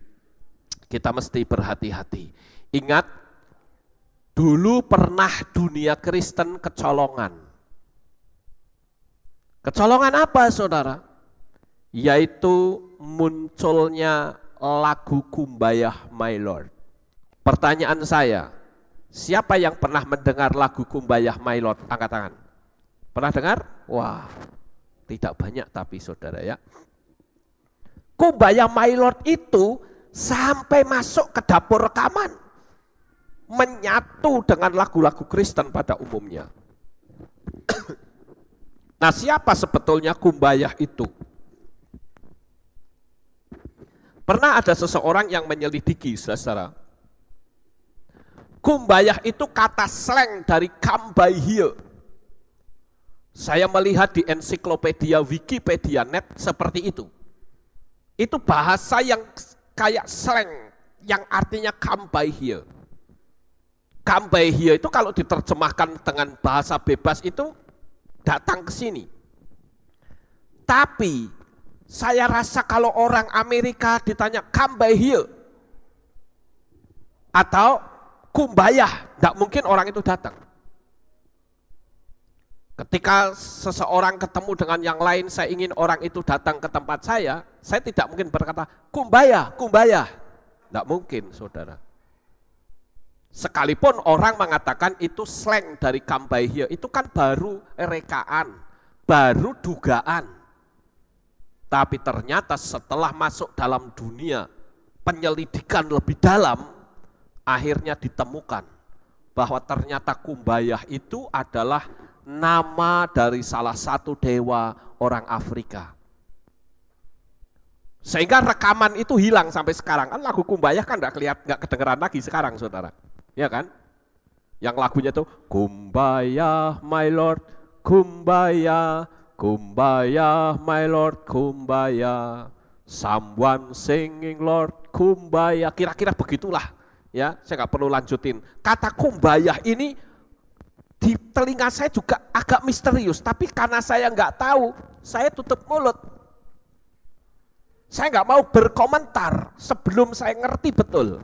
kita mesti berhati-hati. Ingat, dulu pernah dunia Kristen kecolongan. Kecolongan apa saudara? Yaitu munculnya lagu Kumbayah My Lord. Pertanyaan saya, siapa yang pernah mendengar lagu Kumbayah My Lord? Angkat tangan. Pernah dengar? Wah, tidak banyak tapi saudara ya. Kumbayah My Lord itu sampai masuk ke dapur rekaman, menyatu dengan lagu-lagu Kristen pada umumnya. Nah, siapa sebetulnya Kumbayah itu? Pernah ada seseorang yang menyelidiki, saudara. Kumbayah itu kata slang dari Kambaihia. Saya melihat di ensiklopedia Wikipedia.net seperti itu. Itu bahasa yang kayak slang, yang artinya Kambaihia. Kambaihia itu kalau diterjemahkan dengan bahasa bebas itu datang ke sini. Tapi saya rasa kalau orang Amerika ditanya Kambaihia atau Kumbayah, tidak mungkin orang itu datang. Ketika seseorang ketemu dengan yang lain, saya ingin orang itu datang ke tempat saya tidak mungkin berkata Kumbayah, Kumbayah. Tidak mungkin, saudara. Sekalipun orang mengatakan itu slang dari Kambaihia, itu kan baru rekaan, baru dugaan. Tapi ternyata setelah masuk dalam dunia penyelidikan lebih dalam, akhirnya ditemukan bahwa ternyata Kumbayah itu adalah nama dari salah satu dewa orang Afrika. Sehingga rekaman itu hilang sampai sekarang. Kan lagu Kumbaya kan nggak kedengeran lagi sekarang, saudara. Ya kan? Yang lagunya tuh Kumbaya my lord, Kumbaya, Kumbaya my lord, Kumbaya, someone singing lord, Kumbaya. Kira-kira begitulah. Ya, saya nggak perlu lanjutin. Kata Kumbaya ini di telinga saya juga agak misterius, tapi karena saya nggak tahu, saya tutup mulut. Saya nggak mau berkomentar sebelum saya ngerti betul.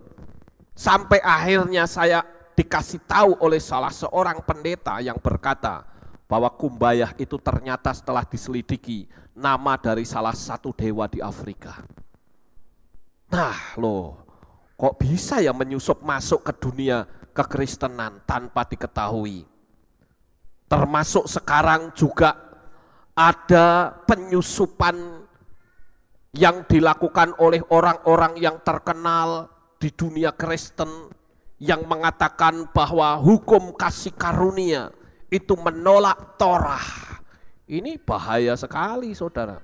Sampai akhirnya saya dikasih tahu oleh salah seorang pendeta yang berkata bahwa Kumbaya itu ternyata setelah diselidiki nama dari salah satu dewa di Afrika. Nah loh, kok bisa ya menyusup masuk ke dunia kekristenan tanpa diketahui. Termasuk sekarang juga ada penyusupan yang dilakukan oleh orang-orang yang terkenal di dunia Kristen yang mengatakan bahwa hukum kasih karunia itu menolak Torah. Ini bahaya sekali, saudara.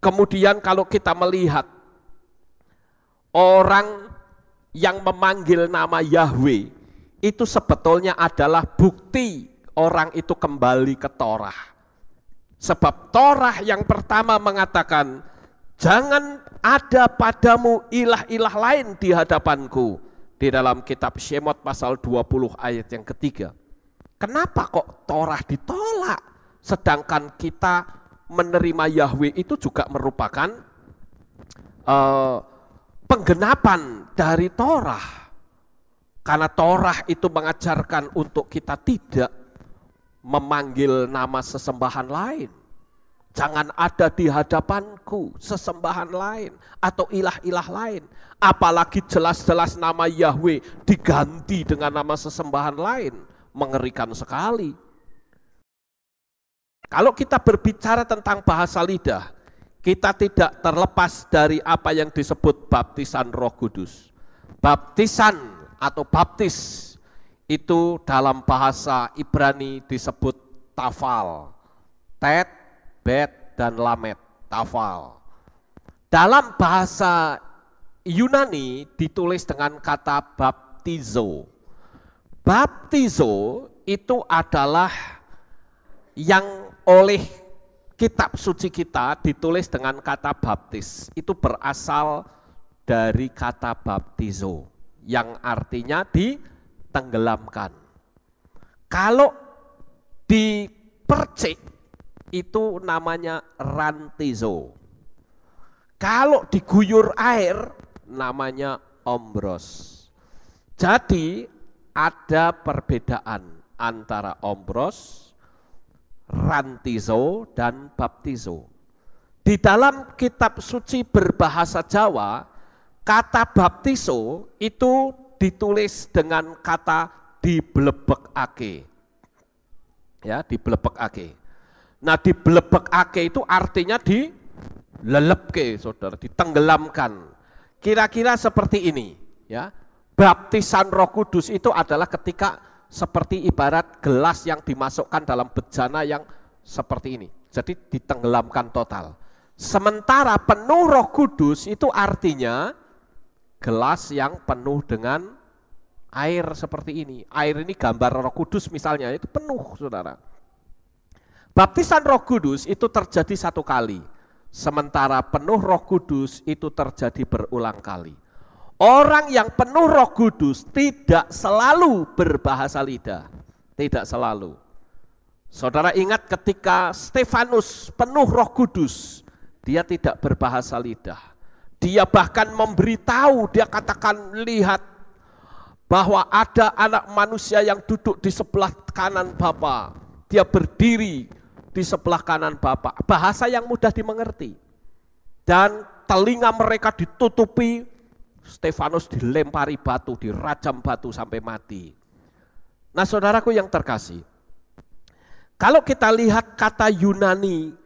Kemudian kalau kita melihat orang yang memanggil nama Yahweh, itu sebetulnya adalah bukti orang itu kembali ke Torah. Sebab Torah yang pertama mengatakan, jangan ada padamu ilah-ilah lain di hadapanku. Di dalam kitab Shemot pasal 20 ayat yang ketiga. Kenapa kok Torah ditolak? Sedangkan kita menerima Yahweh itu juga merupakan penggenapan dari Torah. Karena Torah itu mengajarkan untuk kita tidak memanggil nama sesembahan lain. Jangan ada di hadapanku sesembahan lain atau ilah-ilah lain. Apalagi jelas-jelas nama Yahweh diganti dengan nama sesembahan lain. Mengerikan sekali. Kalau kita berbicara tentang bahasa lidah, kita tidak terlepas dari apa yang disebut baptisan Roh Kudus. Baptisan atau baptis itu dalam bahasa Ibrani disebut tafal. Tet, bet, dan lamet, tafal. Dalam bahasa Yunani ditulis dengan kata baptizo. Baptizo itu adalah yang oleh kitab suci kita ditulis dengan kata baptis. Itu berasal dari kata baptizo yang artinya ditenggelamkan. Kalau dipercik itu namanya rantizo. Kalau diguyur air namanya ombros. Jadi ada perbedaan antara ombros, rantizo, dan baptizo. Di dalam kitab suci berbahasa Jawa, kata baptizo itu ditulis dengan kata diblebekake. Ya, diblebekake. Nah, diblebekake itu artinya dilelepke, saudara, ditenggelamkan. Kira-kira seperti ini, ya. Baptisan Roh Kudus itu adalah ketika seperti ibarat gelas yang dimasukkan dalam bejana yang seperti ini. Jadi ditenggelamkan total. Sementara penuh Roh Kudus itu artinya gelas yang penuh dengan air seperti ini. Air ini gambar Roh Kudus misalnya, itu penuh, saudara. Baptisan Roh Kudus itu terjadi satu kali. Sementara penuh Roh Kudus itu terjadi berulang kali. Orang yang penuh Roh Kudus tidak selalu berbahasa lidah. Tidak selalu. Saudara ingat ketika Stefanus penuh Roh Kudus, dia tidak berbahasa lidah. Dia bahkan memberitahu, dia katakan, lihat bahwa ada anak manusia yang duduk di sebelah kanan Bapa. Dia berdiri di sebelah kanan Bapa. Bahasa yang mudah dimengerti. Dan telinga mereka ditutupi. Stefanus dilempari batu, dirajam batu sampai mati. Nah, saudaraku yang terkasih, kalau kita lihat kata Yunani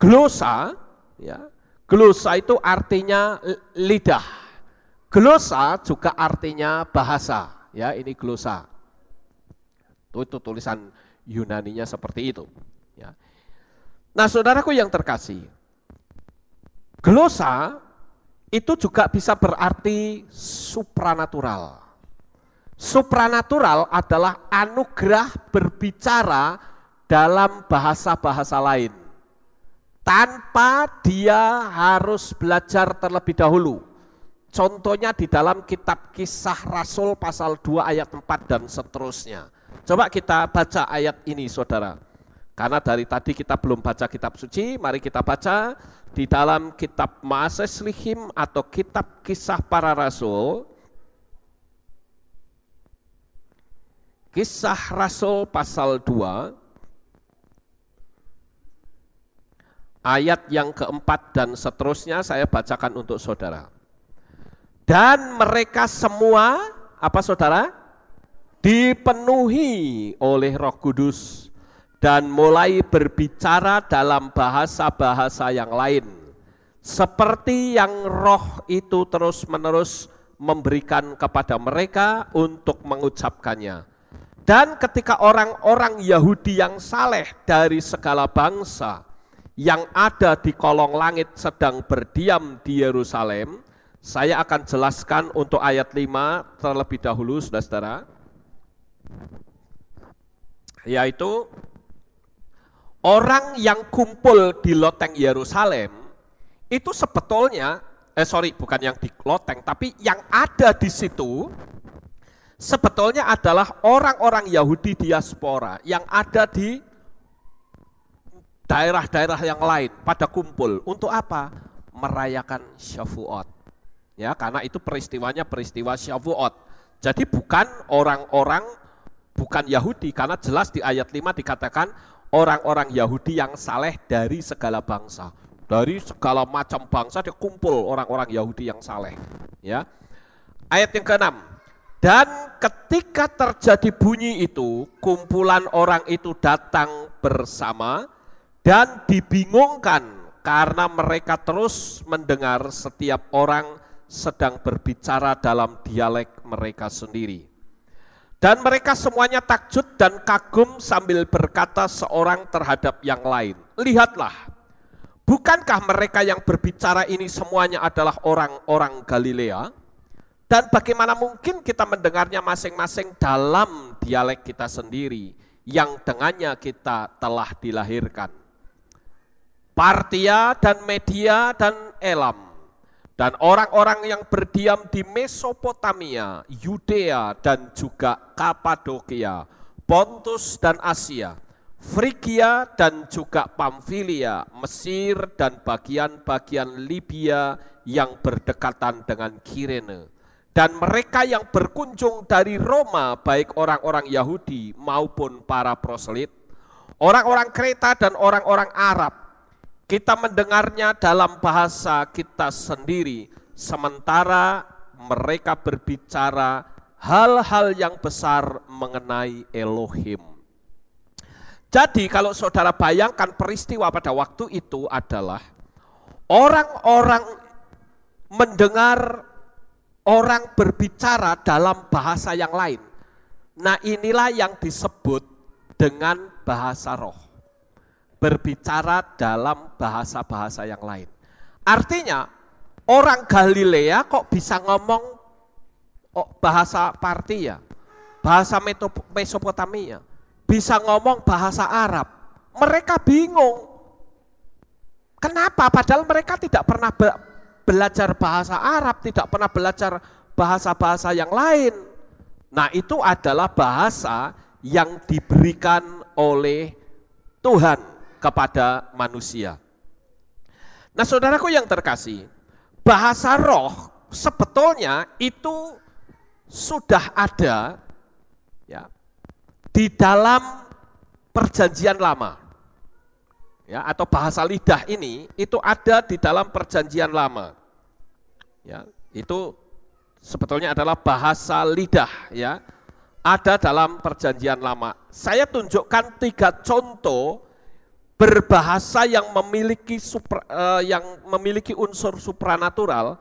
glosa, ya, glosa itu artinya lidah. Glosa juga artinya bahasa, ya, ini glosa. Itu tulisan Yunaninya seperti itu, ya. Nah, saudaraku yang terkasih, glosa itu juga bisa berarti supranatural. Supranatural adalah anugerah berbicara dalam bahasa-bahasa lain, tanpa dia harus belajar terlebih dahulu. Contohnya di dalam kitab Kisah Rasul pasal 2 ayat 4 dan seterusnya. Coba kita baca ayat ini, saudara. Karena dari tadi kita belum baca kitab suci, mari kita baca di dalam kitab Maases Lihim atau kitab Kisah Para Rasul. Kisah Rasul pasal 2 ayat yang keempat dan seterusnya saya bacakan untuk saudara. Dan mereka semua, apa saudara? Dipenuhi oleh Roh Kudus dan mulai berbicara dalam bahasa-bahasa yang lain, seperti yang Roh itu terus-menerus memberikan kepada mereka untuk mengucapkannya. Dan ketika orang-orang Yahudi yang saleh dari segala bangsa yang ada di kolong langit sedang berdiam di Yerusalem, saya akan jelaskan untuk ayat 5 terlebih dahulu, saudara-saudara. Yaitu orang yang kumpul di loteng Yerusalem itu sebetulnya, bukan yang di loteng, tapi yang ada di situ sebetulnya adalah orang-orang Yahudi diaspora yang ada di daerah-daerah yang lain pada kumpul. Untuk apa? Merayakan Syavuot. Ya, karena itu peristiwanya peristiwa Syavuot. Jadi bukan orang-orang, bukan Yahudi, karena jelas di ayat 5 dikatakan orang-orang Yahudi yang saleh dari segala bangsa. Dari segala macam bangsa dia kumpul orang-orang Yahudi yang saleh. Ya. Ayat yang ke-6. Dan ketika terjadi bunyi itu, kumpulan orang itu datang bersama dan dibingungkan karena mereka terus mendengar setiap orang sedang berbicara dalam dialek mereka sendiri. Dan mereka semuanya takjub dan kagum sambil berkata seorang terhadap yang lain, lihatlah, bukankah mereka yang berbicara ini semuanya adalah orang-orang Galilea? Dan bagaimana mungkin kita mendengarnya masing-masing dalam dialek kita sendiri yang dengannya kita telah dilahirkan. Partia dan Media dan Elam dan orang-orang yang berdiam di Mesopotamia, Yudea dan juga Kapadokia, Pontus dan Asia, Frigia dan juga Pamfilia, Mesir dan bagian-bagian Libya yang berdekatan dengan Kirene. Dan mereka yang berkunjung dari Roma, baik orang-orang Yahudi maupun para proselyit, orang-orang Kreta dan orang-orang Arab, kita mendengarnya dalam bahasa kita sendiri, sementara mereka berbicara hal-hal yang besar mengenai Elohim. Jadi kalau saudara bayangkan peristiwa pada waktu itu adalah orang-orang mendengar orang berbicara dalam bahasa yang lain. Nah, inilah yang disebut dengan bahasa roh. Berbicara dalam bahasa-bahasa yang lain. Artinya orang Galilea kok bisa ngomong bahasa Partia, bahasa Mesopotamia, bisa ngomong bahasa Arab. Mereka bingung. Kenapa? Padahal mereka tidak pernah belajar bahasa Arab, tidak pernah belajar bahasa-bahasa yang lain. Nah, itu adalah bahasa yang diberikan oleh Tuhan kepada manusia. Nah, saudaraku yang terkasih, bahasa roh sebetulnya itu sudah ada ya di dalam perjanjian lama. Ya, atau bahasa lidah ini itu ada di dalam perjanjian lama. Ya, itu sebetulnya adalah bahasa lidah ya. Ada dalam perjanjian lama. Saya tunjukkan 3 contoh berbahasa yang memiliki unsur supranatural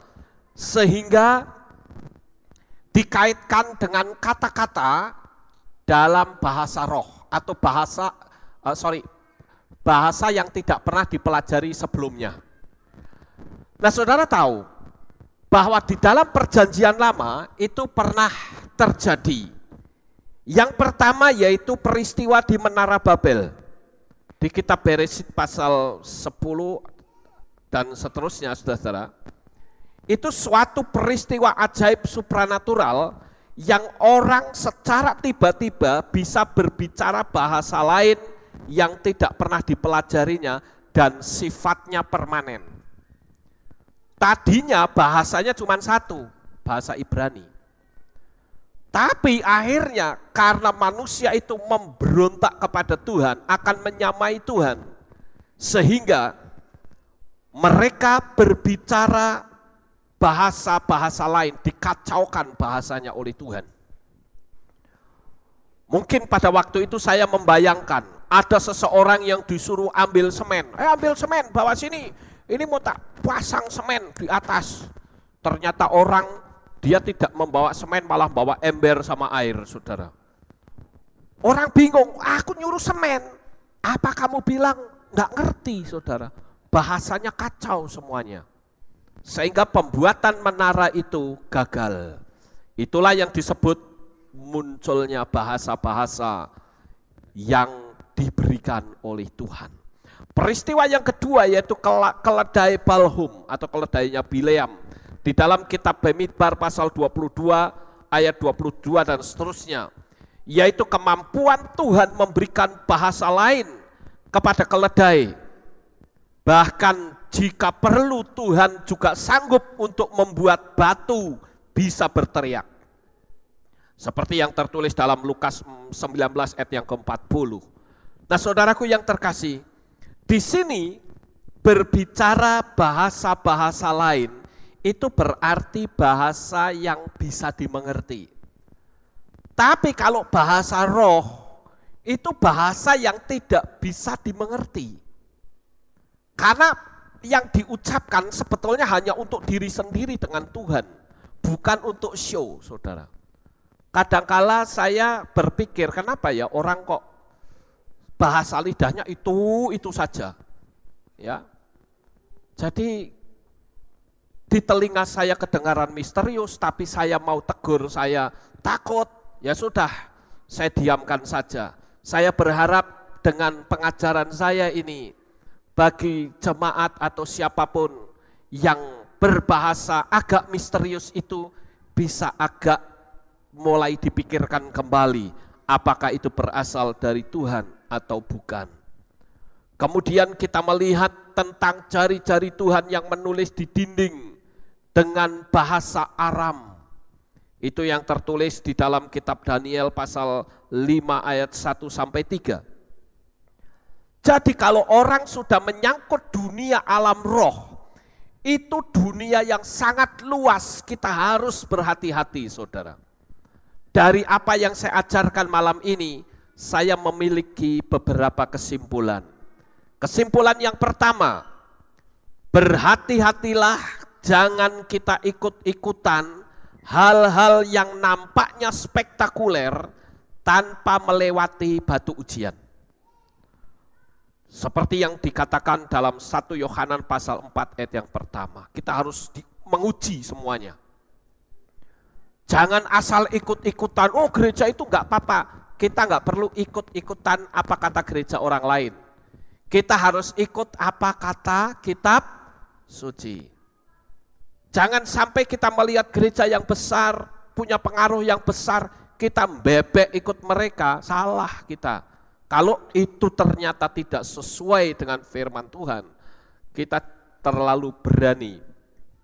sehingga dikaitkan dengan kata-kata dalam bahasa roh atau bahasa yang tidak pernah dipelajari sebelumnya. Nah, saudara tahu bahwa di dalam perjanjian lama itu pernah terjadi. Yang pertama yaitu peristiwa di Menara Babel. Di kitab Beresit pasal 10 dan seterusnya, saudara-saudara. Itu suatu peristiwa ajaib supranatural yang orang secara tiba-tiba bisa berbicara bahasa lain yang tidak pernah dipelajarinya dan sifatnya permanen. Tadinya bahasanya cuma satu, bahasa Ibrani. Tapi akhirnya karena manusia itu memberontak kepada Tuhan, akan menyamai Tuhan, sehingga mereka berbicara bahasa-bahasa lain, dikacaukan bahasanya oleh Tuhan. Mungkin pada waktu itu saya membayangkan, ada seseorang yang disuruh ambil semen. Ambil semen, bawa sini. Ini mau tak pasang semen di atas. Ternyata orang, dia tidak membawa semen, malah bawa ember sama air, saudara. Orang bingung, aku nyuruh semen. Apa kamu bilang? Nggak ngerti, saudara. Bahasanya kacau semuanya. Sehingga pembuatan menara itu gagal. Itulah yang disebut munculnya bahasa-bahasa yang diberikan oleh Tuhan. Peristiwa yang kedua yaitu keledai Balhum atau keledainya Bileam. Di dalam kitab Bamidbar pasal 22 ayat 22 dan seterusnya. Yaitu kemampuan Tuhan memberikan bahasa lain kepada keledai. Bahkan jika perlu Tuhan juga sanggup untuk membuat batu bisa berteriak. Seperti yang tertulis dalam Lukas 19 ayat yang ke-40. Nah, saudaraku yang terkasih, di sini berbicara bahasa-bahasa lain itu berarti bahasa yang bisa dimengerti. Tapi kalau bahasa roh itu bahasa yang tidak bisa dimengerti. Karena yang diucapkan sebetulnya hanya untuk diri sendiri dengan Tuhan, bukan untuk show, saudara. Kadangkala saya berpikir, kenapa ya orang kok bahasa lidahnya itu saja, ya. Jadi di telinga saya kedengaran misterius, tapi saya mau tegur, saya takut, ya sudah, saya diamkan saja. Saya berharap dengan pengajaran saya ini, bagi jemaat atau siapapun yang berbahasa agak misterius itu bisa agak mulai dipikirkan kembali, apakah itu berasal dari Tuhan atau bukan. Kemudian kita melihat tentang jari-jari Tuhan yang menulis di dinding dengan bahasa Aram. Itu yang tertulis di dalam kitab Daniel pasal 5 ayat 1 sampai 3. Jadi kalau orang sudah menyangkut dunia alam roh, itu dunia yang sangat luas, kita harus berhati-hati, saudara. Dari apa yang saya ajarkan malam ini, saya memiliki beberapa kesimpulan. Kesimpulan yang pertama, berhati-hatilah, jangan kita ikut-ikutan hal-hal yang nampaknya spektakuler tanpa melewati batu ujian. Seperti yang dikatakan dalam 1 Yohanan pasal 4 ayat yang pertama, kita harus menguji semuanya. Jangan asal ikut-ikutan, oh gereja itu enggak apa-apa. Kita enggak perlu ikut-ikutan apa kata gereja orang lain. Kita harus ikut apa kata kitab suci. Jangan sampai kita melihat gereja yang besar, punya pengaruh yang besar, kita bebek ikut mereka, salah kita. Kalau itu ternyata tidak sesuai dengan firman Tuhan, kita terlalu berani,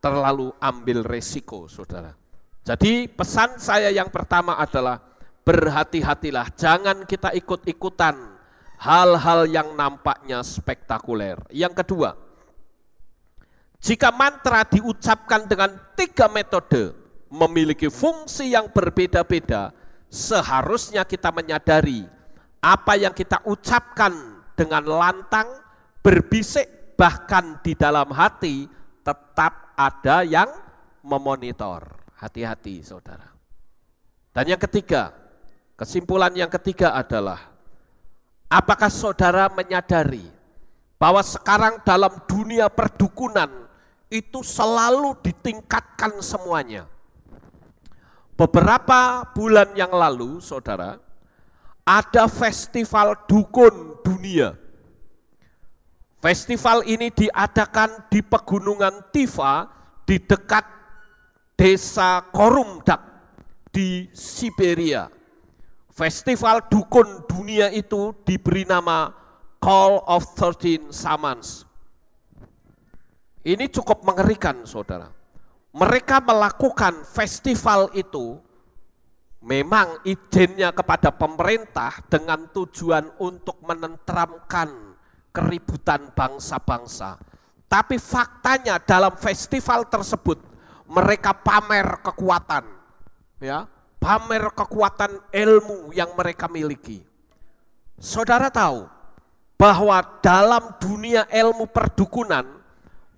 terlalu ambil resiko, saudara. Jadi pesan saya yang pertama adalah berhati-hatilah, jangan kita ikut-ikutan hal-hal yang nampaknya spektakuler. Yang kedua, jika mantra diucapkan dengan 3 metode, memiliki fungsi yang berbeda-beda, seharusnya kita menyadari apa yang kita ucapkan dengan lantang, berbisik, bahkan di dalam hati, tetap ada yang memonitor. Hati-hati, saudara. Dan yang ketiga, kesimpulan yang ketiga adalah, apakah saudara menyadari bahwa sekarang dalam dunia perdukunan itu selalu ditingkatkan semuanya. Beberapa bulan yang lalu, saudara, ada festival dukun dunia. Festival ini diadakan di Pegunungan Tiva di dekat desa Korumdak di Siberia. Festival dukun dunia itu diberi nama Call of 13 Shamans. Ini cukup mengerikan, saudara. Mereka melakukan festival itu memang izinnya kepada pemerintah dengan tujuan untuk menenteramkan keributan bangsa-bangsa. Tapi faktanya dalam festival tersebut mereka pamer kekuatan, ya, pamer kekuatan ilmu yang mereka miliki. Saudara tahu bahwa dalam dunia ilmu perdukunan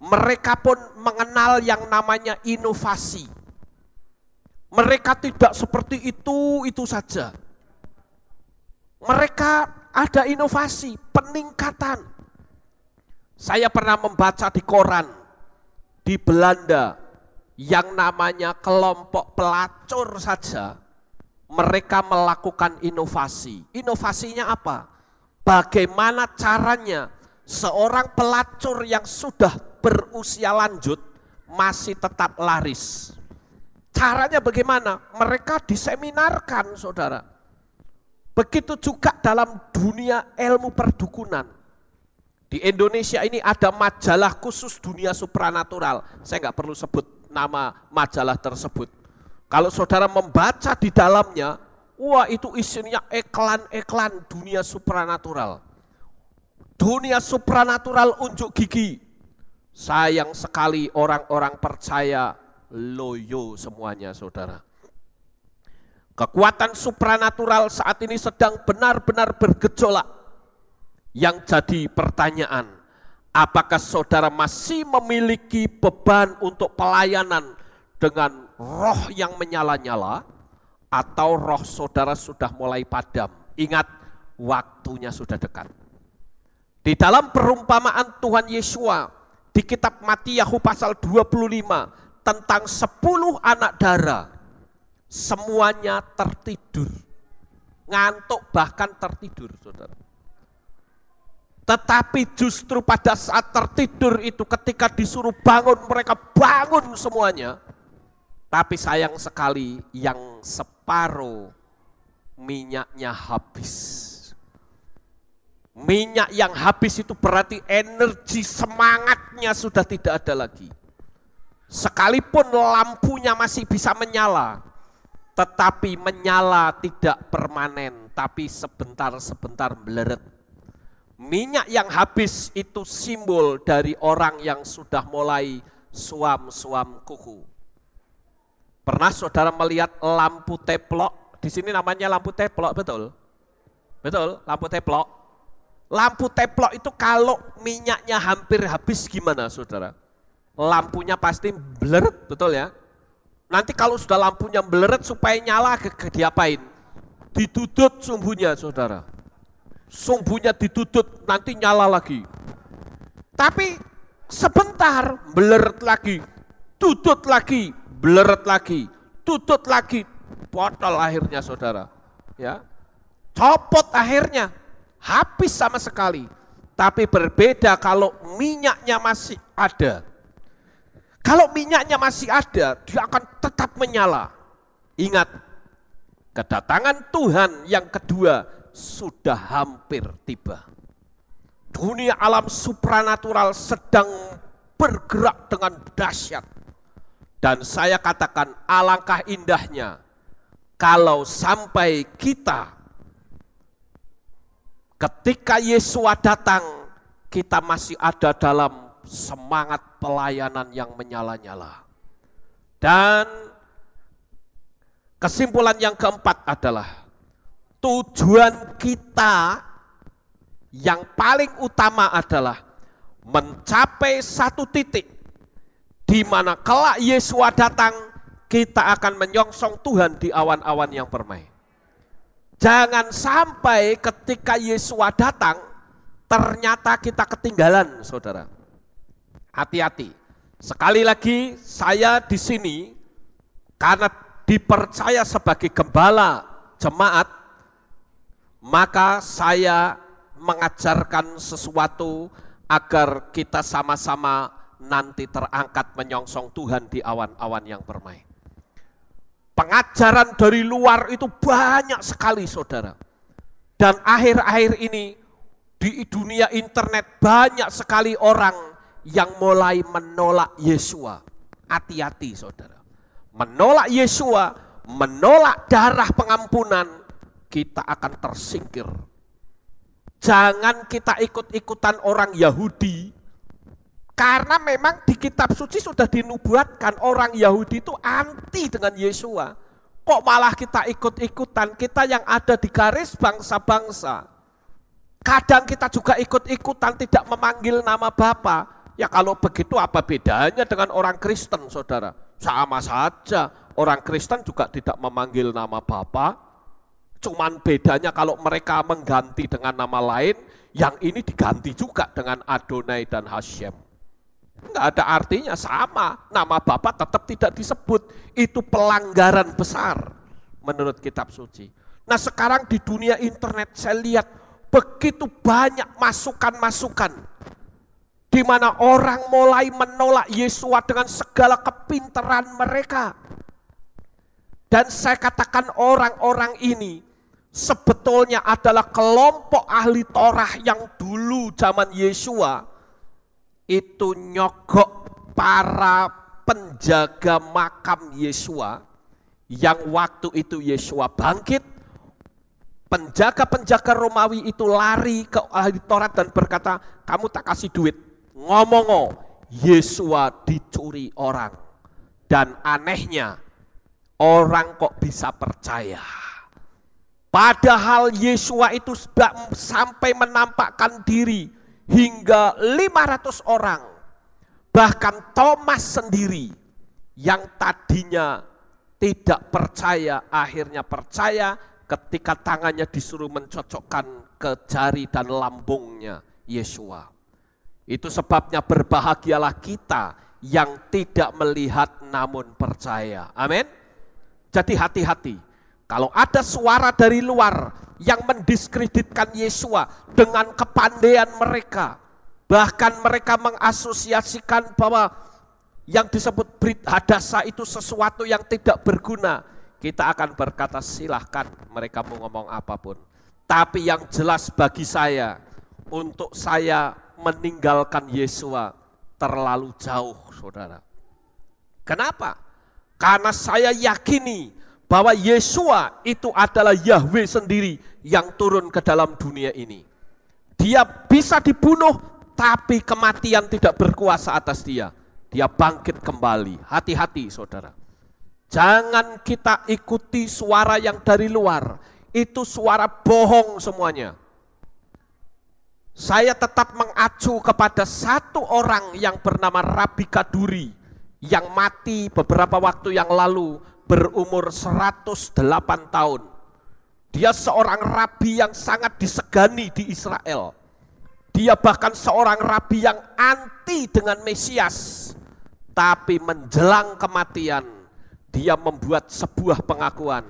mereka pun mengenal yang namanya inovasi. Mereka tidak seperti itu saja. Mereka ada inovasi, peningkatan. Saya pernah membaca di koran di Belanda yang namanya kelompok pelacur saja, mereka melakukan inovasi. Inovasinya apa? Bagaimana caranya seorang pelacur yang sudah berusia lanjut masih tetap laris. Caranya bagaimana? Mereka diseminarkan, saudara. Begitu juga dalam dunia ilmu perdukunan. Di Indonesia ini ada majalah khusus dunia supranatural. Saya nggak perlu sebut nama majalah tersebut. Kalau saudara membaca di dalamnya, wah itu isinya iklan-iklan dunia supranatural. Dunia supranatural unjuk gigi. Sayang sekali orang-orang percaya loyo semuanya, saudara. Kekuatan supranatural saat ini sedang benar-benar bergejolak. Yang jadi pertanyaan, apakah saudara masih memiliki beban untuk pelayanan dengan roh yang menyala-nyala, atau roh saudara sudah mulai padam? Ingat, waktunya sudah dekat. Di dalam perumpamaan Tuhan Yesua di kitab Matius pasal 25 tentang 10 anak dara, semuanya tertidur, ngantuk bahkan tertidur, saudara. Tetapi justru pada saat tertidur itu ketika disuruh bangun, mereka bangun semuanya. Tapi sayang sekali yang separuh minyaknya habis. Minyak yang habis itu berarti energi semangatnya sudah tidak ada lagi. Sekalipun lampunya masih bisa menyala, tetapi menyala tidak permanen, tapi sebentar-sebentar meleret. Minyak yang habis itu simbol dari orang yang sudah mulai suam-suam kuku. Pernah saudara melihat lampu teplok? Di sini namanya lampu teplok, betul? Betul, lampu teplok. Lampu teplok itu kalau minyaknya hampir habis gimana, saudara? Lampunya pasti bleret, betul ya? Nanti kalau sudah lampunya bleret supaya nyala, diapain? Didudut sumbunya, saudara. Sumbunya didudut, nanti nyala lagi. Tapi sebentar, bleret lagi, dudut lagi, bleret lagi, dudut lagi, botol akhirnya, saudara. Ya, copot akhirnya, habis sama sekali. Tapi berbeda kalau minyaknya masih ada. Kalau minyaknya masih ada, dia akan tetap menyala. Ingat, kedatangan Tuhan yang kedua sudah hampir tiba. Dunia alam supranatural sedang bergerak dengan dahsyat. Dan saya katakan alangkah indahnya kalau sampai kita ketika Yesua datang, kita masih ada dalam semangat pelayanan yang menyala-nyala. Dan kesimpulan yang keempat adalah tujuan kita yang paling utama adalah mencapai satu titik di mana kelak Yesua datang, kita akan menyongsong Tuhan di awan-awan yang permai. Jangan sampai ketika Yesua datang, ternyata kita ketinggalan, saudara. Hati-hati. Sekali lagi saya di sini karena dipercaya sebagai gembala jemaat, maka saya mengajarkan sesuatu agar kita sama-sama nanti terangkat menyongsong Tuhan di awan-awan yang permai. Pengajaran dari luar itu banyak sekali, saudara. Dan akhir-akhir ini di dunia internet banyak sekali orang yang mulai menolak Yesua. Hati-hati, saudara. Menolak Yesua, menolak darah pengampunan, kita akan tersingkir. Jangan kita ikut-ikutan orang Yahudi, karena memang di kitab suci sudah dinubuatkan orang Yahudi itu anti dengan Yesua. Kok malah kita ikut-ikutan, kita yang ada di garis bangsa-bangsa. Kadang kita juga ikut-ikutan tidak memanggil nama Bapa. Ya kalau begitu apa bedanya dengan orang Kristen, saudara? Sama saja, orang Kristen juga tidak memanggil nama Bapa. Cuman bedanya kalau mereka mengganti dengan nama lain, yang ini diganti juga dengan Adonai dan Hashem. Enggak ada artinya, sama. Nama Bapa tetap tidak disebut. Itu pelanggaran besar menurut kitab suci. Nah sekarang di dunia internet saya lihat begitu banyak masukan-masukan di mana orang mulai menolak Yesua dengan segala kepintaran mereka. Dan saya katakan orang-orang ini sebetulnya adalah kelompok ahli Torah yang dulu zaman Yesua itu nyogok para penjaga makam Yesua, yang waktu itu Yesua bangkit, penjaga-penjaga Romawi itu lari ke ahli Taurat dan berkata, kamu tak kasih duit, ngomong Yesua dicuri orang. Dan anehnya orang kok bisa percaya. Padahal Yesua itu sudah sampai menampakkan diri hingga 500 orang. Bahkan Thomas sendiri yang tadinya tidak percaya, akhirnya percaya ketika tangannya disuruh mencocokkan ke jari dan lambungnya Yesua. Itu sebabnya berbahagialah kita yang tidak melihat namun percaya. Amin. Jadi hati-hati. Kalau ada suara dari luar yang mendiskreditkan Yesua dengan kepandaian mereka, bahkan mereka mengasosiasikan bahwa yang disebut Brit Hadasa itu sesuatu yang tidak berguna, kita akan berkata silahkan mereka mau ngomong apapun. Tapi yang jelas bagi saya, untuk saya meninggalkan Yesua terlalu jauh, saudara. Kenapa? Karena saya yakini bahwa Yesua itu adalah Yahweh sendiri yang turun ke dalam dunia ini. Dia bisa dibunuh, tapi kematian tidak berkuasa atas dia. Dia bangkit kembali. Hati-hati, saudara. Jangan kita ikuti suara yang dari luar. Itu suara bohong semuanya. Saya tetap mengacu kepada satu orang yang bernama Rabi Kaduri yang mati beberapa waktu yang lalu berumur 108 tahun. Dia seorang rabi yang sangat disegani di Israel. Dia bahkan seorang rabi yang anti dengan Mesias. Tapi menjelang kematian, dia membuat sebuah pengakuan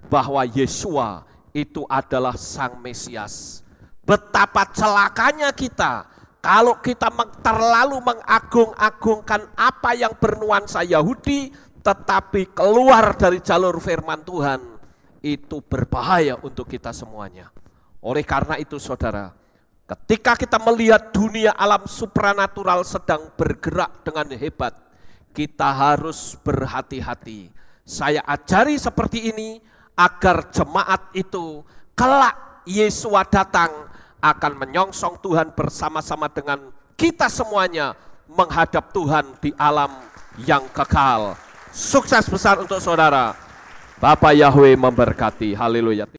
bahwa Yesua itu adalah Sang Mesias. Betapa celakanya kita kalau kita terlalu mengagung-agungkan apa yang bernuansa Yahudi, tetapi keluar dari jalur firman Tuhan, itu berbahaya untuk kita semuanya. Oleh karena itu saudara, ketika kita melihat dunia alam supranatural sedang bergerak dengan hebat, kita harus berhati-hati. Saya ajari seperti ini agar jemaat itu kelak Yesua datang akan menyongsong Tuhan bersama-sama dengan kita semuanya menghadap Tuhan di alam yang kekal. Sukses besar untuk saudara. Bapak Yahweh memberkati. Haleluya.